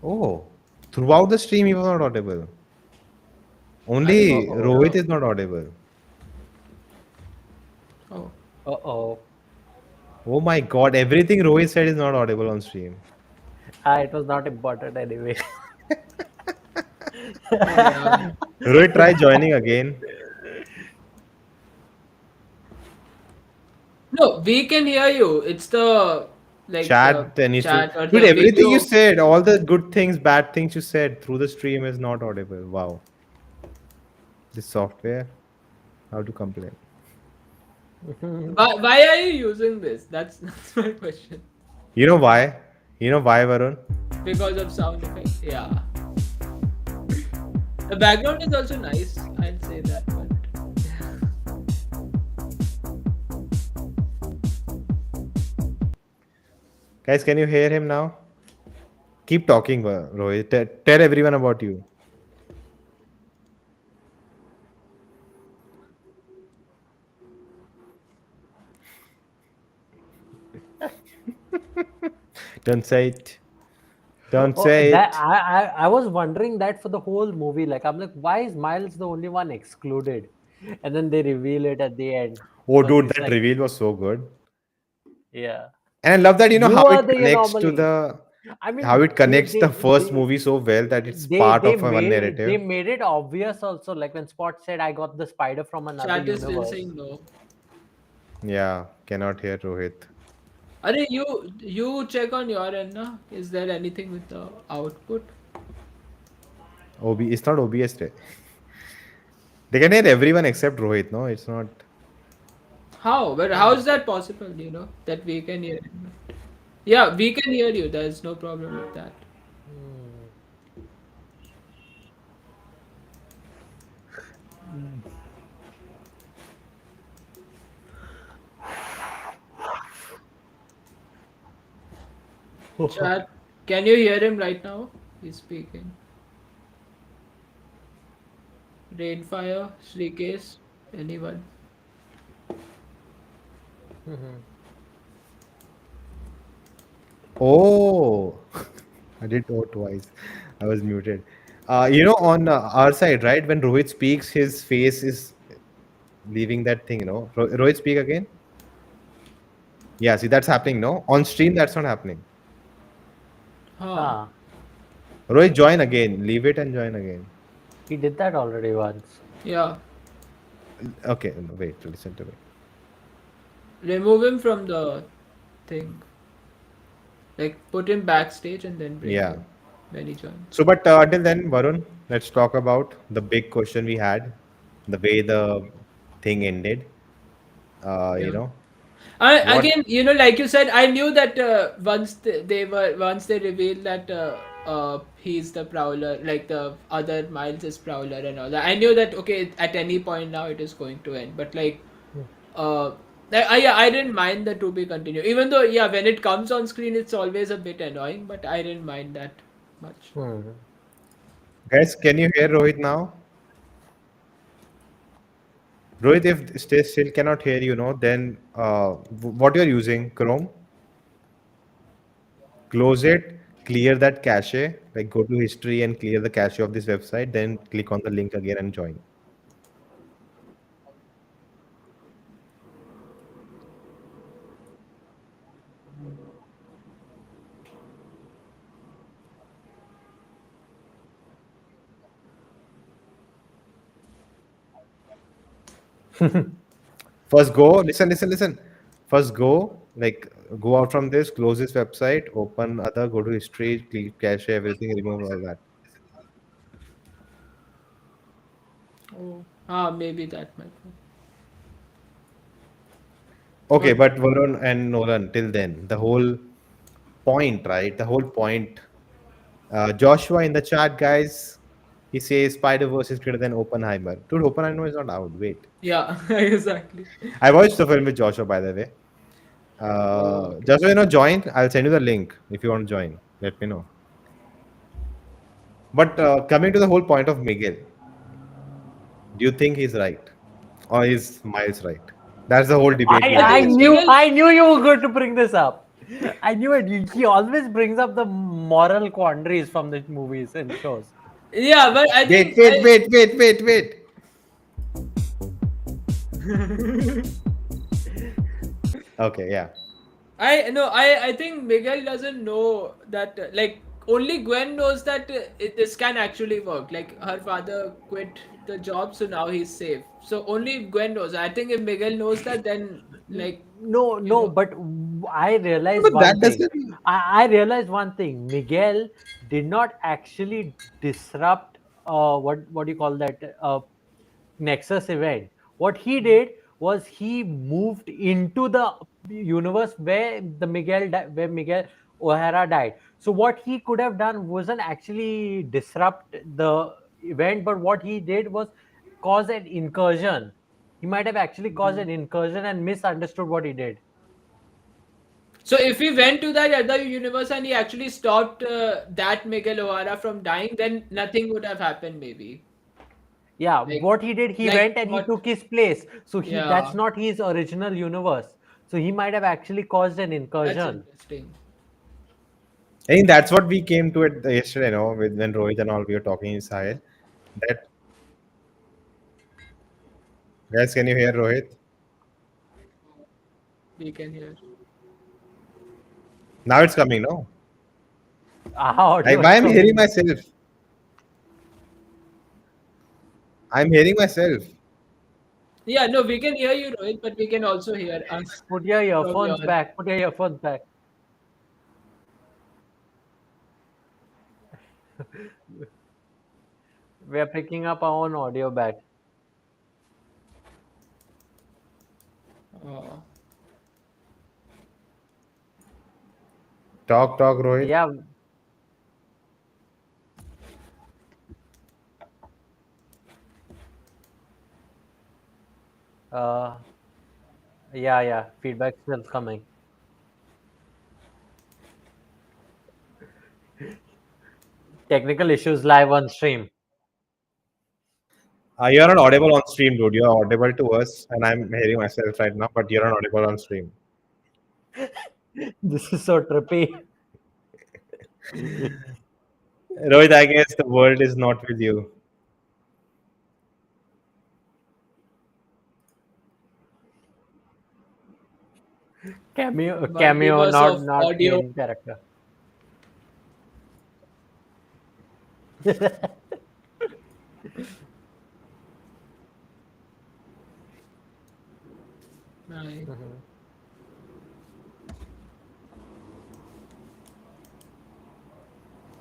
Oh, throughout the stream, he was not audible. Only Uh-oh. Rohit is not audible. Oh. Uh-oh. Oh my god, everything Rohit said is not audible on stream. It was not important anyway. Oh yeah. Rohit, try joining again. No, we can hear you. It's the like Chat needs to. chat or Dude, the everything you video. said, all the good things, bad things you said through the stream is not audible. Wow. This software, how to complain? Why are you using this? That's my question. You know why? You know why, Varun? Because of sound effects. Yeah. The background is also nice. I'd say that, but Guys, can you hear him now? Keep talking, Rohit. Tell everyone about you. Don't say it. Don't say That it. I was wondering that for the whole movie. Like, I'm like, why is Miles the only one excluded? And then they reveal it at the end. Oh, But dude, it's that like, reveal was so good. yeah, And I love that how you are it the connects to anomaly. the I how mean, it connects the first movie so well that it's part they of one made narrative. it obvious also. Like when Spot said, "I got the spider from another chat is still universe." saying no. Yeah, cannot hear Rohit. Are you check on your end, na? Is there anything with the output? It's not OBS. They can hear everyone except Rohit. No, it's not. How? But how is that possible? That we can hear you. Yeah, we can hear you. There's no problem with that. Chat, can you hear him right now? He's speaking. Rainfire, Shrikesh, anyone? Oh, I did oh twice. I was muted. On our side, right? When Rohit speaks, his face is leaving that thing. Rohit, speak again. Yeah, see, that's happening. No, on stream, that's not happening. Huh. Ah, Rohit, join again. Leave it and join again. he did that already once. Yeah. Okay, no, wait. Listen to me. Remove him from the thing. Like put him backstage and then bring Yeah. him when he joins. So, but until then, Varun, let's talk about the big question we had. the way the thing ended. You Yeah. know what? Again, like you said, I knew that once they revealed that he's the Prowler, like the other Miles is Prowler and all that. I knew that okay, at any point now it is going to end. But like, uh, I didn't mind the to be continued. Even though yeah, when it comes on screen, it's always a bit annoying. But I didn't mind that much. Hmm. Guys, can you hear Rohit now? Rohit, if still cannot hear you, know, then what you're using, Chrome, close it, clear that cache, like go to history and clear the cache of this website, then click on the link again and join. First go, listen. First go, like go out from this, close this website, open other, go to history, click cache, everything, remove all that. Oh, maybe that might be. Okay, Okay. but Varun and Nolan, till then, the whole point, right? The whole point. Joshua in the chat, guys, he says Spider-Verse is greater than Oppenheimer. Dude, Oppenheimer is not out. Wait. Yeah, exactly. I watched the film with Joshua, by the way. Oh, okay. Joshua, join. I'll send you the link if you want to join. Let me know. But coming to the whole point of Miguel, do you think he's right? Or is Miles right? That's the whole debate we I are I I think having. knew Miguel. I knew you were going to bring this up. I knew it. He always brings up the moral quandaries from the movies and shows. Yeah, but I Wait, think wait, wait, wait, wait, wait. Okay, yeah. I no, I think Miguel doesn't know that like only Gwen knows that this can actually work. Like her father quit the job, so now he's safe. So only Gwen knows. I think if Miguel knows that, then like No, you no, know, but I realized But one that thing. doesn't. I realized one thing. Miguel did not actually disrupt what do you call that Nexus event. What he did was he moved into the universe where where Miguel O'Hara died. So what he could have done wasn't actually disrupt the event, but what he did was cause an incursion. He might have actually caused an incursion and misunderstood what he did. so if he went to that other universe and he actually stopped that Miguel O'Hara from dying, then nothing would have happened. Maybe Yeah, like what he did, he like went and he what? took his place. So he Yeah, that's not his original universe. So he might have actually caused an that's incursion. interesting. I think that's what we came to it yesterday, with when Rohit and all we were talking inside. That guys, can you hear Rohit? We can hear. Now it's coming, no? Like Audio why is am I hearing coming. myself? I'm hearing myself. Yeah, no, we can hear you, Rohit, but we can also hear us Put your from earphones your. back. Put your earphones back. We are picking up our own audio back. Uh, Talk, Rohit. Yeah. Uh, yeah. Feedback still coming. Technical issues live on stream. You're not audible on stream, dude. You're audible to us, and I'm hearing myself right now, but you're not audible on stream. This is so trippy. Rohit, I guess the world is not with you. Cameo, multiverse of not audio. main character. Right. Mhm.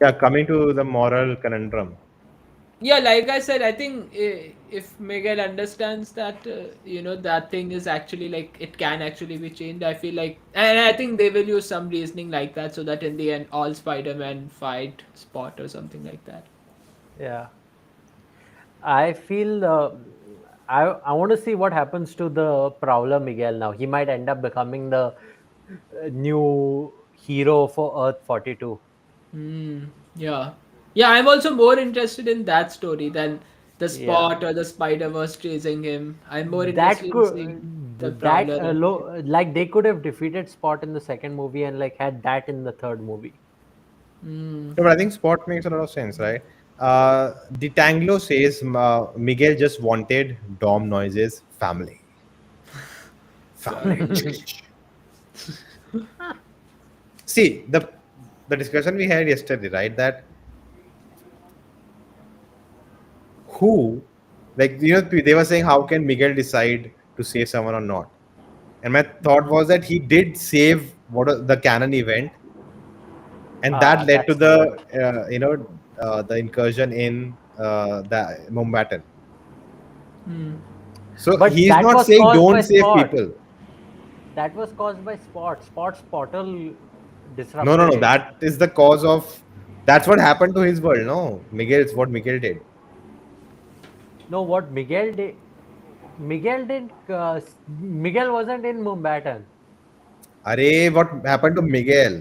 Yeah, coming to the moral conundrum. Yeah, like I said, I think if Miguel understands that that thing is actually like it can actually be changed. I feel like, and I think they will use some reasoning like that so that in the end all Spider-Man fight Spot or something like that. Yeah. I feel I want to see what happens to the Prowler Miguel now. He might end up becoming the new hero for Earth 42. Hmm. Yeah. Yeah, I'm also more interested in that story than the Yeah. Spot or the Spider-Verse chasing him. I'm more That interested in seeing the could that Prowler. And like they could have defeated Spot in the second movie and like had that in the third movie. Hmm. No, but I think Spot makes a lot of sense, right? The Tanglo says Miguel just wanted Dom Noise's family. Family. See, the discussion we had yesterday, right? That who, like, they were saying, how can Miguel decide to save someone or not? And my thought was that he did save the Canon event, and that led to That's true. the incursion in the Mumbattan. Hmm. So But he's that not was saying caused don't by save Spot. people. That was caused by Spot. Spot's portal No, no, disrupted no. it. That is the cause of. That's what happened to his world. No, Miguel. It's what Miguel did. No, what Miguel did. Miguel didn't. Miguel wasn't in Mumbattan. Arey, what happened to Miguel?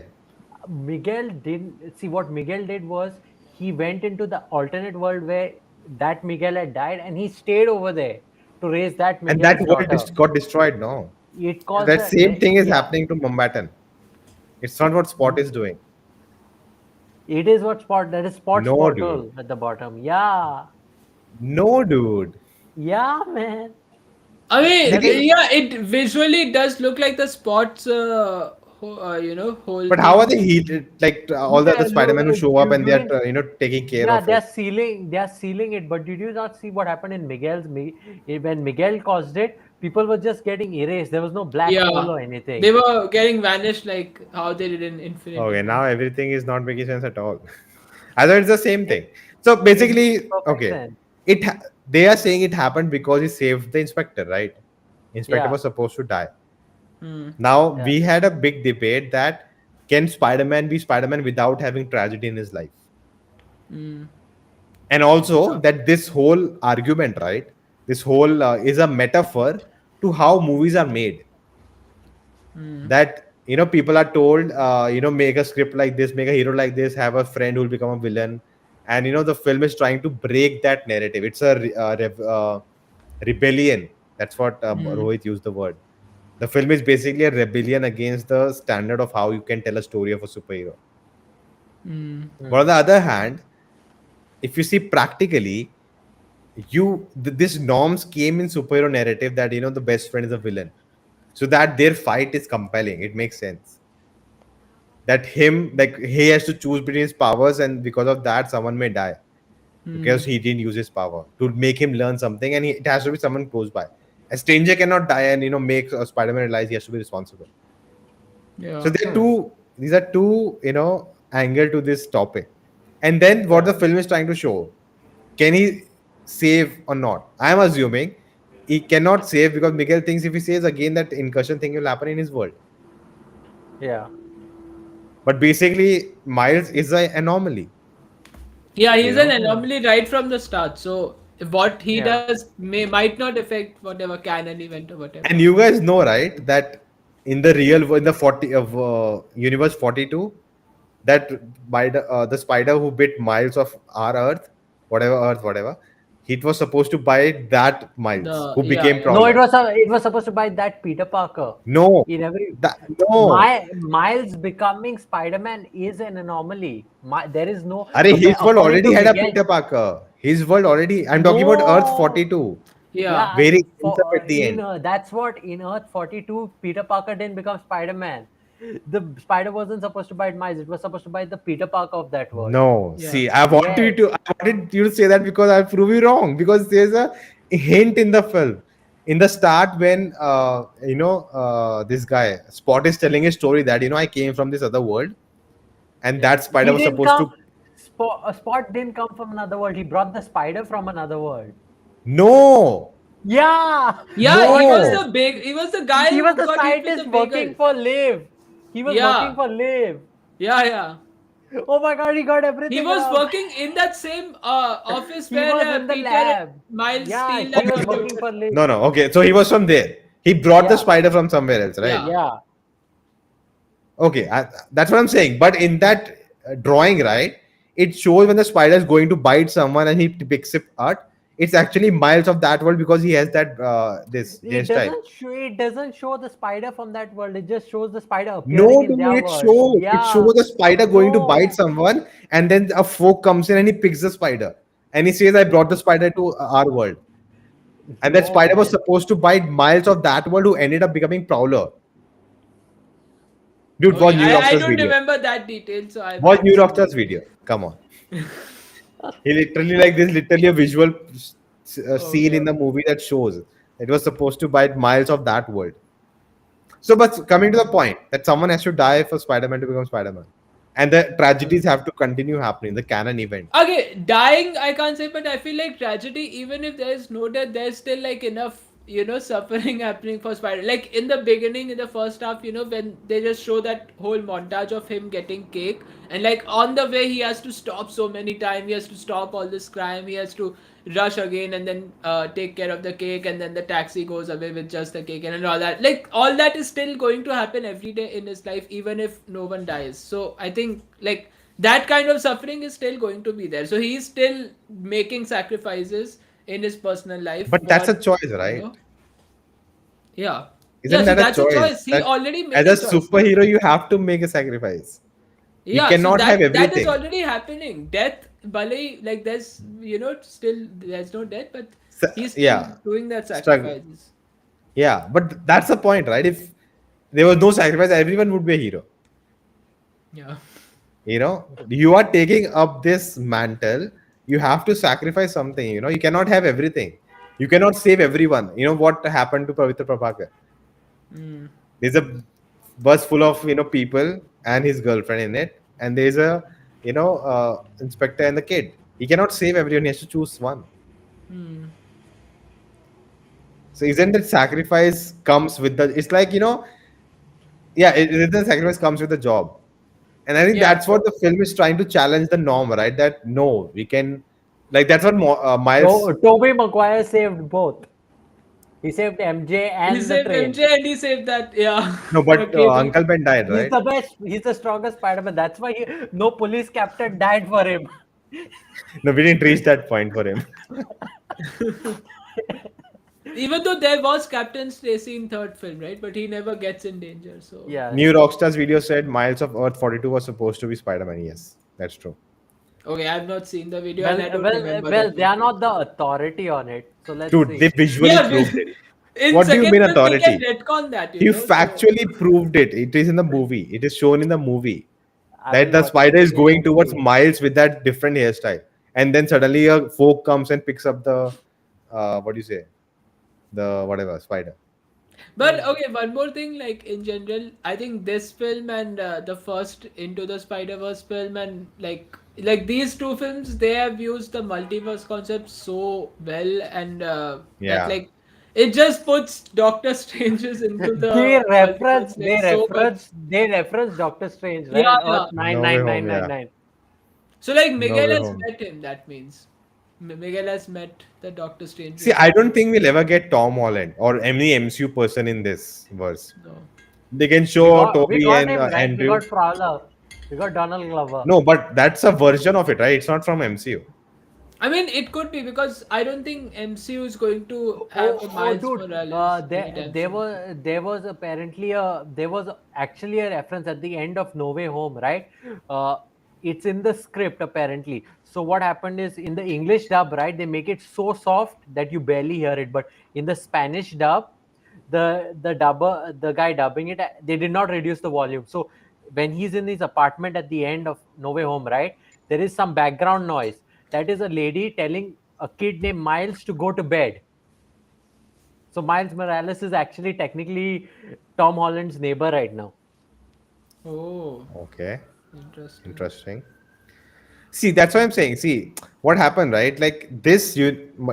Miguel didn't see what Miguel did was he went into the alternate world where that Miguel had died and he stayed over there to raise that And that Miguel's world daughter. got destroyed. No, It caused that a same thing is yeah. happening to Mumbattan. It's not what Spot is doing. It is what Spot that is Spot's No, dude. portal at the bottom. Yeah. No, dude. Yeah, man. I mean, That is yeah, it visually does look like the Spot's, whole But how are they thing. heated? Like all the yeah, other Spider-Man who show up and you they are, didn't taking care yeah, of it. they're sealing it, but did you not see what happened in when Miguel caused it? People were just getting erased. There was no black hole Yeah, or they anything. were getting vanished like how they did in Infinity Okay, War. now everything is not making sense at all. I thought it's the same It, thing. So it makes basically, perfect okay, sense. they are saying it happened because he saved the inspector, right? Inspector Yeah, was supposed to die. Hmm. Now yeah, we had a big debate that can Spider-Man be Spider-Man without having tragedy in his life, Hmm. and also that this whole argument, right? This whole is a metaphor to how movies are made. Hmm. That people are told, make a script like this, make a hero like this, have a friend who will become a villain, and the film is trying to break that narrative. It's a rebellion. That's what Hmm. Rohit used the word. The film is basically a rebellion against the standard of how you can tell a story of a superhero. Hmm. But on the other hand, if you see practically, this norms came in superhero narrative that the best friend is a villain, so that their fight is compelling. It makes sense that like he has to choose between his powers, and because of that someone may die Hmm. because he didn't use his power to make him learn something, and it has to be someone close by. A stranger cannot die and make Spider-Man realize he has to be responsible. So Yeah. there are these are two angle to this topic. And then what yeah, the film is trying to show, can he save or not? I am assuming he cannot save because Miguel thinks if he saves again, that incursion thing will happen in his world. yeah. But basically Miles is an anomaly, Yeah, you he's an know Hmm. anomaly right from the start. So what he Yeah. does might not affect whatever canon event or whatever. And you guys know, right, that in the in the 40 of universe 42, that by the spider who bit Miles of our Earth, whatever, he was supposed to buy that Miles The who yeah, became yeah. No, Prowler. it was supposed to buy that Peter Parker. No, In every that no. Miles becoming Spider-Man is an anomaly. There is no His world according already to had a Miguel. Peter Parker. His world already. I'm talking about Earth No, 42, Yeah. yeah, where he ends up for at the in end. that's what in Earth 42 Peter Parker didn't become Spider-Man. The spider wasn't supposed to bite Miles. It was supposed to bite the Peter Parker of that world. No, Yeah. see, Yes. I wanted you to say that because I'll prove you wrong. Because there's a hint in the film. In the start, when this guy Spot is telling a story that I came from this other world, and Yeah. that spider was supposed to. Spot didn't come from another world. He brought the spider from another world. No, Yeah. Yeah, he was no. the big. He was the guy He was who the got hit with scientist the working bagel. for Liv. He was working Yeah, for Liv. yeah. Oh my god, he got He everything was wrong. working in that same office He where was in the Peter and lab. Miles Yeah, steal he that was Okay. working computer. for Liv. No, no. Okay, so he was from there. He brought the Yeah. spider from somewhere else, right? Yeah. Yeah. Okay, that's what I'm saying. But in that drawing, right, it shows when the spider is going to bite someone and he picks it up. It's actually Miles of that world because he has that this hairstyle. It doesn't show the spider from that world. It just shows the spider appearing No, in dude, their it world. shows Yeah. the spider going to bite No. someone, and then a folk comes in and he picks the spider, and he says, "I brought the spider to our world." And that No, spider was man. supposed to bite Miles of that world, who ended up becoming Prowler. Dude, watch Okay, New I Rockstars don't video. remember that detail, so I Watch might New see Rockstars it. video. Come on. He literally like this, literally a visual scene in Okay. the movie that shows it was supposed to bite Miles of that world. So, but coming to the point that someone has to die for Spider-Man to become Spider-Man, and the tragedies have to continue happening. The canon event. Okay, dying I can't say, but I feel like tragedy, even if there's no death, there's still like enough, suffering happening for Spider. Like in the beginning, in the first half, when they just show that whole montage of him getting cake, and like on the way he has to stop so many times, he has to stop all this crime, he has to rush again and then take care of the cake, and then the taxi goes away with just the cake and all that. Like all that is still going to happen every day in his life, even if no one dies. So I think like that kind of suffering is still going to be there. So he's still making sacrifices in his personal life But that's a for, choice, you right? know, yeah. Isn't Yeah, so that a that's a choice? choice. He That already as made a a choice. superhero, you have to make a sacrifice. You Yeah, so cannot have that is everything. already happening. Death, Bale, like there's, still there's no death, but he's still Yeah, doing that struggle. sacrifices. Yeah, but that's the point, right? If there was no sacrifice, everyone would be a hero. Yeah. You are taking up this mantle. You have to sacrifice something. You cannot have everything. You cannot save everyone. You know what happened to Pavitra Prabhakar? Mm. There's a bus full of people and his girlfriend in it, and there's a inspector and the kid. He cannot save everyone. He has to choose one. Mm. So isn't that sacrifice comes with the? It's like yeah. The sacrifice comes with the job, and I think Yeah. that's what the film is trying to challenge the norm, right? That no, we can, like that's what Miles. Tobey Maguire saved both. He saved MJ He and the saved train. MJ and he saved that, yeah, No, the but cable. Uncle Ben died, He's right? the best. He's the strongest Spider-Man. That's why no police captain died for him. No, we didn't reach that point for him. Even though there was Captain Stacy in third film, right? But he never gets in danger. So Yeah. New Rockstars video said Miles of Earth 42 was supposed to be Spider-Man. Yes, that's true. okay, I've not seen the video and I don't remember. Well, that they are video. not the authority on it. So let's Dude, see. they visually Yeah, proved it. in What do you second mean film they can authority? retcon that, He So factually proved it. It is in the movie. It is shown in the movie I that will the watch spider it is again going and towards see. Miles with that different hairstyle, and then suddenly a folk comes and picks up the what do you say? The whatever spider. But okay, one more thing, like in general, I think this film and the first Into the Spider-Verse film and like these two films, they have used the multiverse concept so well, and that Yeah. like it just puts Doctor Strange's into They the reference, multiverse like so much. they reference Doctor Strange, Yeah, right? yeah. Earth nine No way nine home. nine nine Yeah. nine. So like No Miguel way has home. met him. That means Miguel has met the Doctor Strange. See, I don't think we'll ever get Tom Holland or any MCU person in this verse. No. They can We show got we Toby got and him right. We Andrew. got Prowler. We got Donald Glover. No, but that's a version of it, right? It's not from MCU. I mean, it could be because I don't think MCU is going to have a Miles Dude. Morales There anytime there soon. was apparently there was actually a reference at the end of No Way Home, right? It's in the script apparently. So what happened is in the English dub, right? They make it so soft that you barely hear it, but in the Spanish dub, the guy dubbing it, they did not reduce the volume. So when he's in his apartment at the end of No Way Home, right? There is some background noise. That is a lady telling a kid named Miles to go to bed. So Miles Morales is actually technically Tom Holland's neighbor right now. Oh, Okay, interesting. interesting. See, that's what I'm saying. See, what happened, right? Like this, you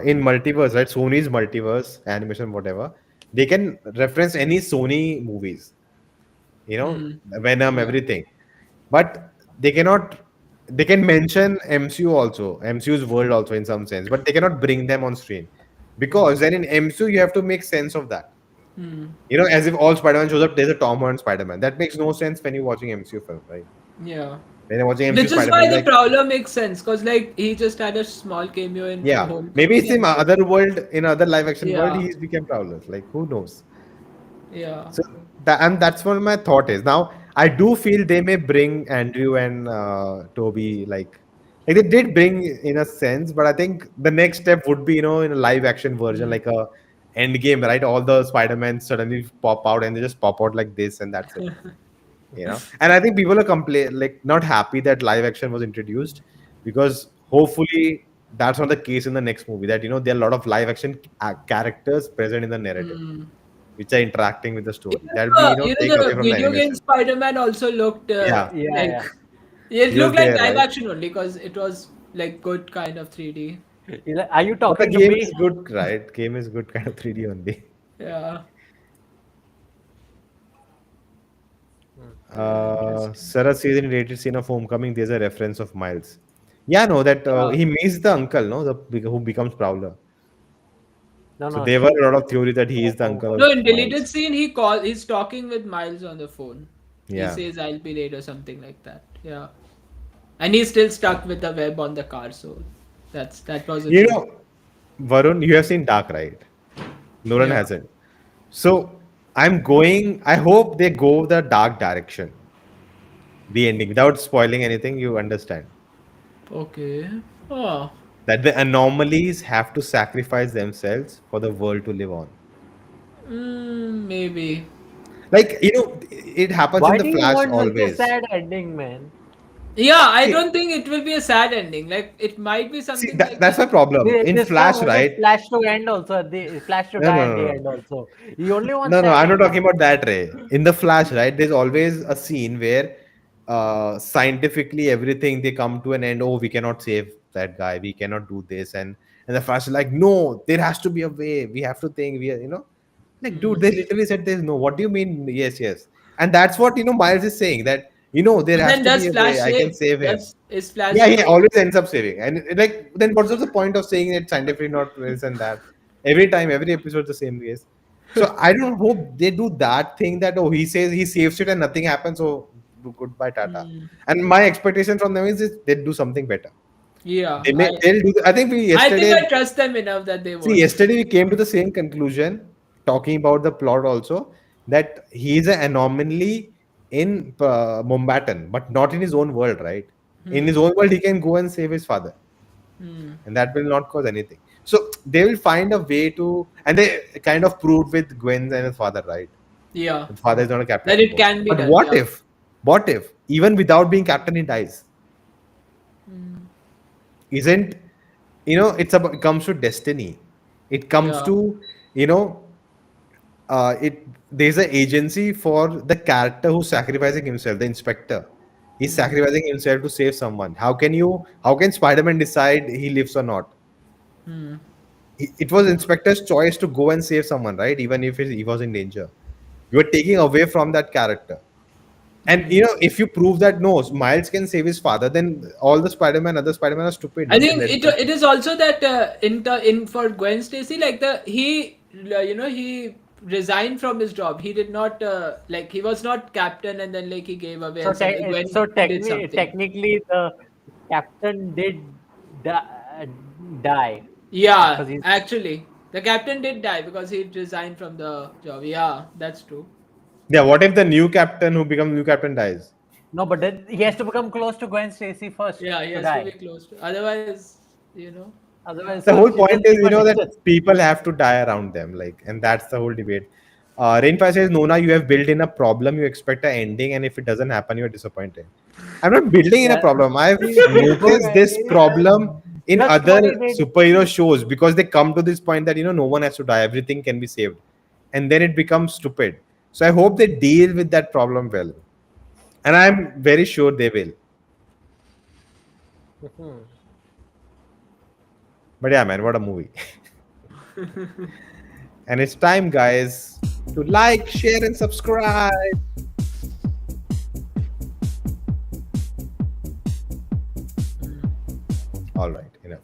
in multiverse, right? Sony's multiverse animation, whatever. They can reference any Sony movies, Hmm. Venom, Yeah. everything. But they cannot. They can mention MCU also, MCU's world also in some sense, but they cannot bring them on screen because then in MCU you have to make sense of that. Hmm. As if all Spider-Man shows up, there's a Tom Holland Spider-Man. That makes no sense when you're watching MCU film, right? Yeah. When you're watching MCU Which is Spider-Man, why the like, Prowler makes sense, cause like he just had a small cameo in yeah, maybe Homecoming it's in and then other world, in other live action world, yeah, he's become Prowler. Like, who knows? yeah. So that's what my thought is. Now, I do feel they may bring Andrew and Toby, like they did bring in a sense, but I think the next step would be, in a live action version, Hmm. like a end game, right? All the Spider-Man suddenly pop out and they just pop out like this, and that's it. And I think people are like not happy that live action was introduced, because hopefully that's not the case in the next movie, that there are a lot of live action characters present in the narrative Hmm. which are interacting with the story. Even That will be take away the from the video game animation. Spider-Man also looked Yeah, Yeah, like yeah. it he was looked like there, live right? action only because it was like good kind of 3D. Are you But the talking to game me? is good, right? Game is good, kind of 3D only. Yeah. Yeah, interesting. Sarah says in rated scene of Homecoming, there's a reference of Miles. Yeah, no, that Yeah. he meets the uncle, no, who becomes Prowler. No, So no, there were she. a lot of theory that he is the uncle No, of in deleted Miles. scene he's talking with Miles on the phone. He Yeah. says I'll be late or something like that. Yeah. And he's still stuck with the web on the car, so that was a You thing. know, Varun, you have seen Dark, right? Nolan Yeah. hasn't. So I hope they go the dark direction, the ending, without spoiling anything, you understand. Okay. Oh. That the anomalies have to sacrifice themselves for the world to live on. Maybe. Like, it happens in Why the do you Flash want such a always. sad ending, man? Yeah, I See, don't think it will be a sad ending. Like it might be see, something like that's my problem. In This time Flash, wanted right? Flash to end also. Flash to No, die no, at no, the no. end also. He only wants No, no, sad I'm not talking ending. about that, Ray. In the Flash, right? There's always a scene where scientifically everything they come to an end. Oh, we cannot save that guy. We cannot do this, and the Flash is like, no, there has to be a way. We have to think. Like, dude, they literally said there's no. What do you mean? Yes, yes, and that's what Miles is saying, that there But has then to be does a way. Flash I can save? save him. Does is Flash Yeah, he saving? always ends up saving. And like, then what's the point of saying it scientifically not this and that? Every time, every episode, the same case. So I don't hope they do that thing that, oh, he says he saves it and nothing happens. So goodbye, Tata. Hmm. And my expectation from them is they do something better. Yeah, They'll do. I think I think I trust them enough that they see, won't. yesterday we came to the same conclusion, talking about the plot also, that he is an anomaly in Mumbattan, but not in his own world, right? In his own world, he can go and save his father, Hmm. and that will not cause anything. So they will find a way to, and they kind of proved with Gwen and his father, right? Yeah, The father is not a captain that it anymore. can be But done. Yeah. what if, even without being captain, he dies? Isn't, it comes to destiny. It comes Yeah. to, you know, it there's an agency for the character who's sacrificing himself, the inspector. He's sacrificing himself to save someone. How can Spider-Man decide he lives or not? It was inspector's choice to go and save someone, right? Even if he was in danger. You're taking away from that character. And if you prove that no, Miles can save his father, then all the other Spider-Man are stupid, I no? Then think let it is also that in for Gwen Stacy, like he resigned from his job. He did not like he was not captain and then like he gave away So, and something. Gwen did something. technically, the captain did die Yeah, because he's actually, the captain did die because he resigned from the job. Yeah, that's true. Yeah, what if the new captain who becomes new captain dies? no, but then he has to become close to Gwen Stacy first Yeah, he to has to be die. close to. Otherwise, you know. Otherwise, The so whole it point just is, keep a that distance. people have to die around them, like, and that's the whole debate. Rainfire says, Nona, you have built in a problem, you expect an ending, and if it doesn't happen, you're disappointed. I'm not building in a Yeah. problem. I've noticed this problem Uh, in Just other what he did. superhero shows, because they come to this point that, no one has to die, everything can be saved. And then it becomes stupid. So I hope they deal with that problem well. And I'm very sure they will. But yeah, man, what a movie. And it's time, guys, to like, share, and subscribe. All right, enough.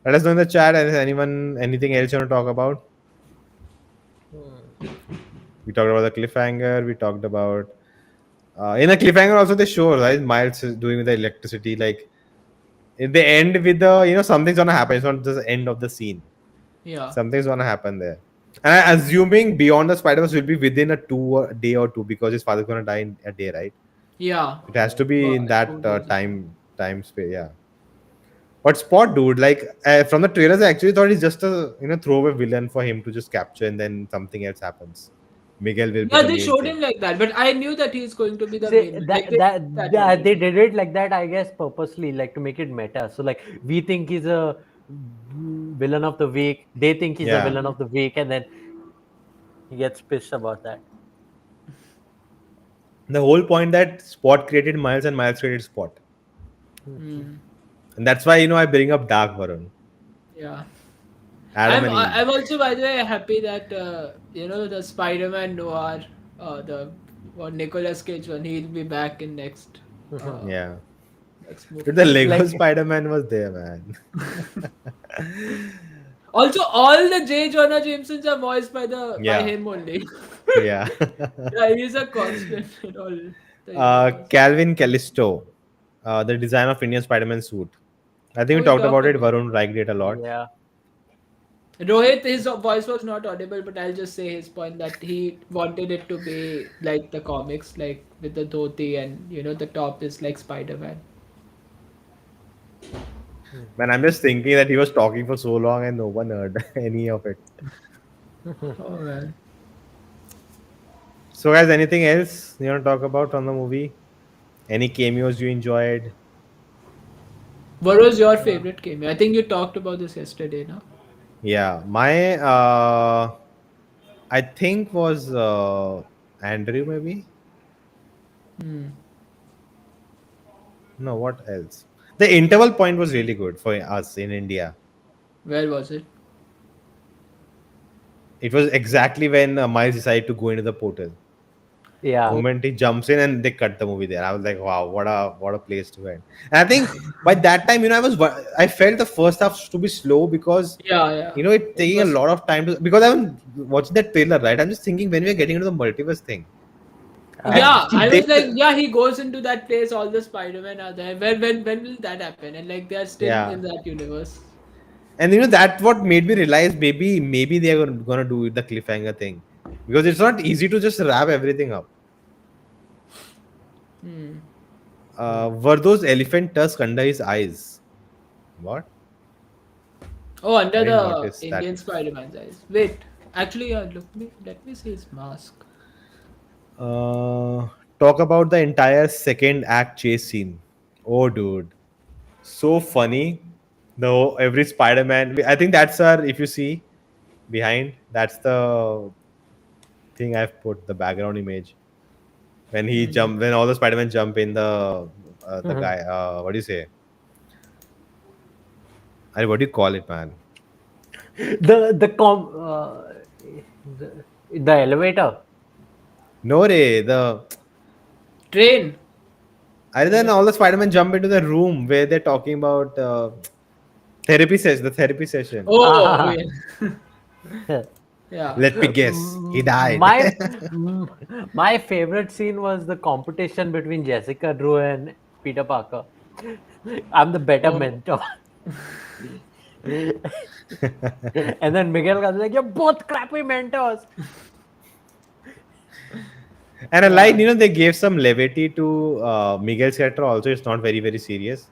Let us know in the chat. Is anyone anything else you want to talk about? We talked about the cliffhanger. We talked about in a cliffhanger also they show right Miles is doing with the electricity. Like in the end with the something's gonna happen. It's not just the end of the scene. Yeah. Something's gonna happen there. And I'm assuming Beyond the Spider-Verse will be within a day or two because his father's gonna die in a day, right? Yeah. It has to be in that 2 days. time space. Yeah. But Spot, dude, like from the trailers, I actually thought he's just a throwaway villain for him to just capture, and then something else happens. Miguel will be Yeah, the they main showed thing. him like that, but I knew that he's going to be the See, main. Like that, they that, that that they already. did it like that, I guess, purposely, like to make it meta. So, like, we think he's a villain of the week, they think he's a Yeah. villain of the week, and then he gets pissed about that. The whole point that Spot created Miles and Miles created Spot, Hmm. and that's why I bring up Dark Varun, Yeah. Adam and Eve. I'm also, by the way, happy that the Spider-Man noir, the Nicolas Cage one, he'll be back in next Yeah. next movie. Dude, the Lego Like- Spider-Man was there, man. Also, all the J. Jonah Jamesons are voiced by Yeah. him only. Yeah. Yeah, he's a constant in all. The universe. Calvin Callisto, the design of Indian Spider-Man suit. I think Oh, we we talked about talked it. Varun liked it a lot. Yeah. Rohit, his voice was not audible, but I'll just say his point that he wanted it to be like the comics, like with the dhoti and the top is like Spider-Man. Man, I'm just thinking that he was talking for so long and no one heard any of it. Oh man. So, guys, anything else you want to talk about on the movie? Any cameos you enjoyed? What was your favorite cameo? I think you talked about this yesterday, no? Yeah, my I think was Andrew maybe. Hmm. No, what else? The interval point was really good for us in India. Where was it? It was exactly when Miles decided to go into the portal. Yeah. The moment he jumps in and they cut the movie there, I was like, wow, what a place to end. And I think by that time, I felt the first half to be slow because Yeah. it taking a was- lot of time to because I'm watching that trailer, right? I'm just thinking when we're getting into the multiverse thing. Yeah, I They- was like, yeah, he goes into that place, all the Spider-Man are there. When will that happen? And like they're still Yeah. in that universe. And that what made me realize maybe they are gonna do the cliffhanger thing because it's not easy to just wrap everything up. Hmm. Were those elephant tusks under his eyes? What? Oh, under I didn't the notice that. Indian Spider-Man's eyes. Wait, actually, let me see his mask. Talk about the entire second act chase scene. Oh, dude, so funny. Though every Spider-Man, I think that's our. If you see behind, that's the thing I've put the background image when he jump when all the Spider-Man jump in the guy. What do you say? What do you call it, man? The elevator. No, Ray. Train. And then all the Spider-Man jump into the room where they're talking about therapy session. The therapy session. Oh, yeah. Yeah. Let me guess. He died. My favorite scene was the competition between Jessica Drew and Peter Parker. I'm the better Oh. mentor. And then Miguel was like, "You're both crappy mentors." And I like, they gave some levity to Miguel's character also. It's not very, very serious.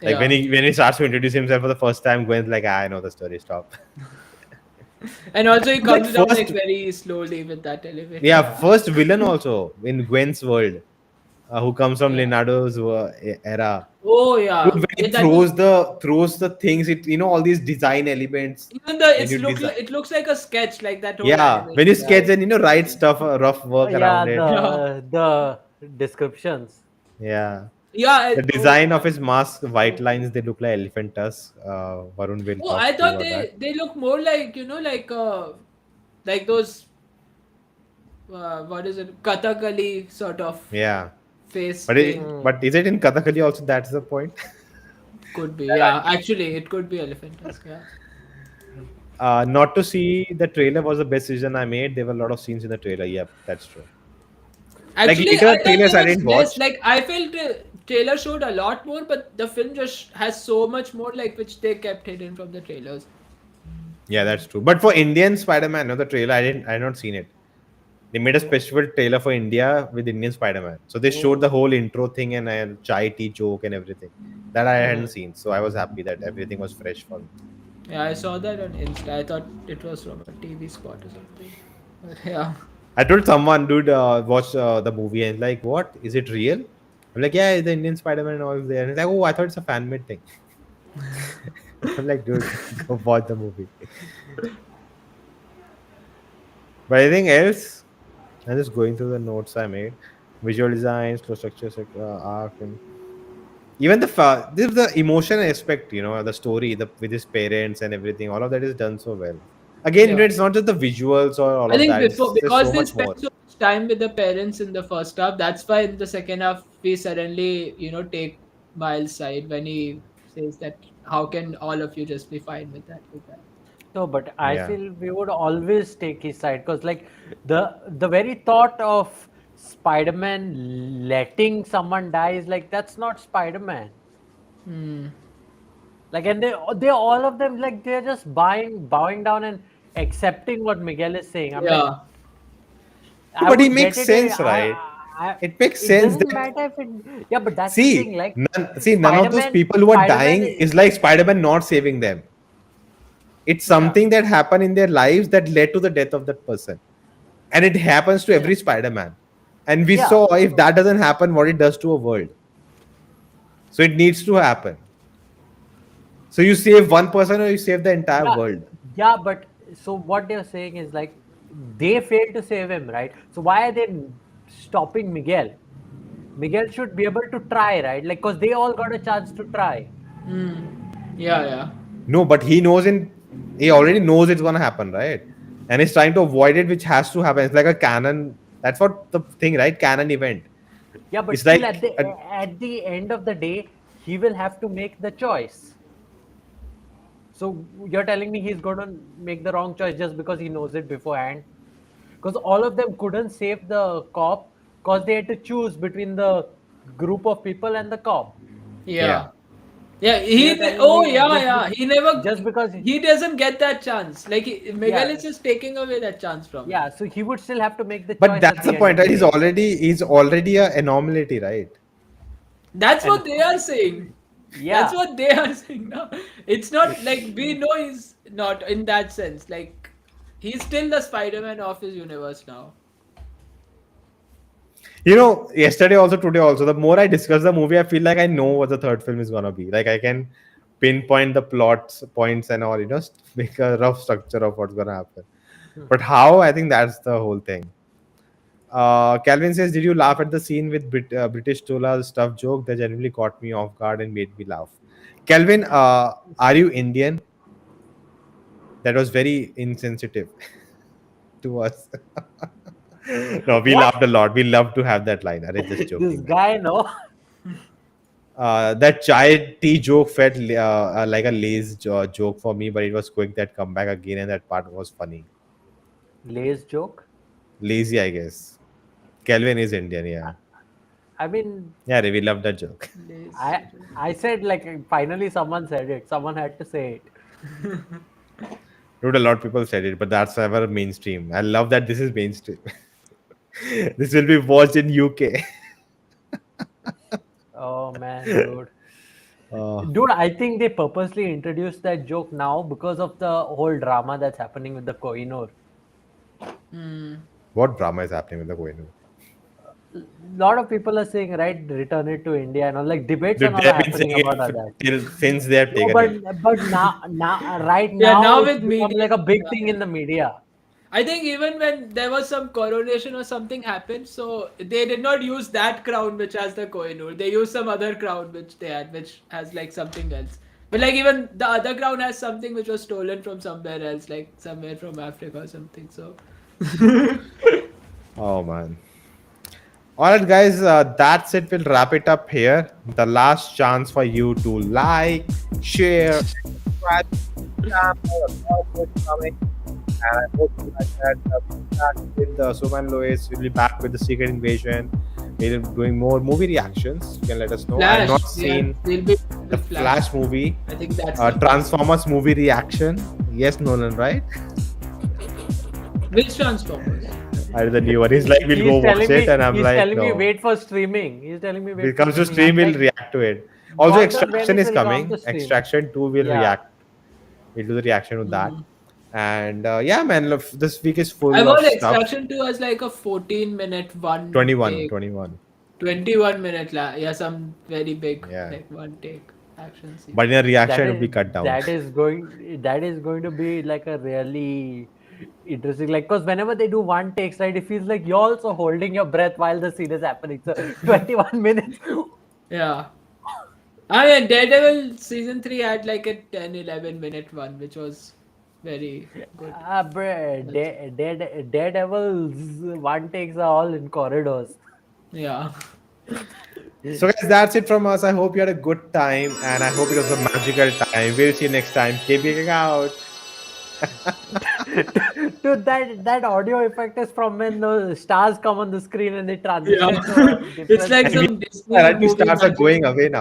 Like Yeah. when he starts to introduce himself for the first time, Gwen's like, I know the story, stop. And also he Like comes down like first- very slowly with that elevator. Yeah, first villain also in Gwen's world, who comes from Leonardo's era. Oh yeah. Dude, when he Yeah, that was- throws the things, all these design elements. even the when you design- it looks like a sketch, like that whole Yeah, animation. when you sketch and write stuff, rough work Yeah, around it. the descriptions. Yeah. Yeah. The Oh, design yeah. of his mask, the white lines, they look like elephant tusks. Varun will Oh, talk I to you thought about that. they look more like like those what is it, Kathakali sort of Yeah, face but paint. but is it in Kathakali also? That's the point. Could be, yeah. Actually, it could be elephant tusk. Yeah. Not to see the trailer was the best decision I made. There were a lot of scenes in the trailer. Yep, that's true. Like Actually, later I thought trailers there I was didn't less. watch. Like I felt trailer showed a lot more, but the film just has so much more, like which they kept hidden from the trailers. Yeah, that's true. But for Indian Spider-Man, no, the trailer I had not seen it. They made a Oh, special trailer for India with Indian Spider-Man. So they showed the oh. whole intro thing and a chai tea joke and everything. That I hadn't Hmm. seen. So I was happy that everything was fresh for me. Yeah, I saw that on Insta. I thought it was from a TV spot or something. But yeah. I told someone, dude, watch the movie and like, what? Is it real? I'm like, yeah, the Indian Spider-Man and all there. And he's like, oh, I thought it's a fan-made thing. I'm like, dude, go watch the movie. But anything else? I'm just going through the notes I made. Visual design, slow structure, arc, and even this the emotion aspect, the story, with his parents and everything. All of that is done so well. Again, Yeah. it's not just the visuals or all I of think that. before, There's because so they much spent more. so much time with the parents in the first half, that's why in the second half we suddenly, take Miles' side when he says that how can all of you just be fine with that? No, but I Yeah. feel we would always take his side because, like, the very thought of Spider-Man letting someone die is like that's not Spider-Man. Like, and they all of them, like, they're just bowing down and accepting what Miguel is saying. I'm like, Yeah. I But it would get makes it. sense, right? It makes It sense doesn't that matter if it. Yeah, but that's the thing. see, Like, none of those Spider-Man, people who are Spider-Man dying is like Spider-Man not saving them. It's yeah, something that happened in their lives that led to the death of that person. And it happens to yeah, every Spider-Man. And we yeah, saw if that doesn't happen, what it does to a world. So it needs to happen. So you save one person or you save the entire yeah, world. yeah. But so what they're saying is like they failed to save him, right? So why are they stopping Miguel? Miguel should be able to try, right? Like, because they all got a chance to try. Yeah, yeah. No, but he already knows it's gonna happen, right? And he's trying to avoid it, which has to happen. It's like a canon. That's what the thing, right? Canon event. Yeah, but It's still like at the end of the day, he will have to make the choice. So you're telling me he's going to make the wrong choice just because he knows it beforehand? Because all of them couldn't save the cop because they had to choose between the group of people and the cop. Yeah. yeah. Yeah, So you're telling oh me yeah, yeah. just because He doesn't get that chance. Like Miguel yeah, is just taking away that chance from him. yeah. So he would still have to make the But choice at that's the the end point, of the right? day. He's already a anomaly, right? That's And what they are saying. That's yeah, what they are saying now. It's not like we know he's not in that sense. Like he's still the Spider-Man of his universe now. Yesterday also, today also, the more I discuss the movie, I feel like I know what the third film is gonna be. Like I can pinpoint the plot points and all, make a rough structure of what's gonna happen. But how? I think that's the whole thing. Calvin says, "Did you laugh at the scene with British Tola's stuff joke that genuinely caught me off guard and made me laugh?" Calvin, are you Indian? That was very insensitive to us. No, we what laughed a lot. We love to have that line. I'm just this joking, man. guy no That chai tea joke felt like a lazy joke for me, but it was quick that comeback again, and that part was funny. Lay's joke. Lazy, I guess. Kelvin is Indian, yeah. I mean, Yeah, we love that joke. I I said like finally someone said it. Someone had to say it. Dude, a lot of people said it, but that's ever mainstream. I love that this is mainstream. This will be watched in UK. Oh man, dude. Uh, Dude, I think they purposely introduced that joke now because of the whole drama that's happening with the Kohinoor. what drama is happening with the Kohinoor? A lot of people are saying, right, return it to India and all, like debates and Dude, all they are have been happening saying about it that. since they have No, taken it. but now right Yeah, now now it's with become media. like a big thing in the media. I think even when there was some coronation or something happened, so they did not use that crown which has the Kohinoor. They used some other crown which they had, which has like something else. But like even the other crown has something which was stolen from somewhere else, like somewhere from Africa or something. So Oh man. All right, guys, that's it. We'll wrap it up here. The last chance for you to like, share, subscribe, coming. And I hope you like that. We'll be back with Suman Lois. We'll be back with the Secret Invasion. We're doing more movie reactions. You can let us know. I've Flash, not yeah, seen we'll be the Flash movie. I think that's the- Transformers movie reaction. Yes, Nolan, right? which Transformers? I did the new one. He's like, we'll go watch it, and I'm he's like, telling me no. wait for streaming. He's telling me wait. When it comes for to stream, I'm we'll like, react to it. Also, God, when Extraction is is it on coming. the stream? Extraction 2 will Yeah. react. We'll do the reaction with that. And yeah, man, look, this week is full I of want stuff. Extraction 2 as like a 14-minute one 21, take, 21. 21-minute yeah, some very big Yeah. like one take action scene. But in a reaction, that it will be is- cut down. That is going to be like a really interesting, like, because whenever they do one takes, right, it feels like you're also holding your breath while the scene is happening. So 21 minutes. Yeah. I mean, Daredevil season 3 had like a 10-11 minute one, which was very good. Daredevil's one takes are all in corridors. Yeah. So, guys, that's it from us. I hope you had a good time, and I hope it was a magical time. We'll see you next time. Keep geeking out. Dude, that audio effect is from when the stars come on the screen and they transition. Yeah. to a It's like different- some Disney Apparently, movie stars are magic. going away now.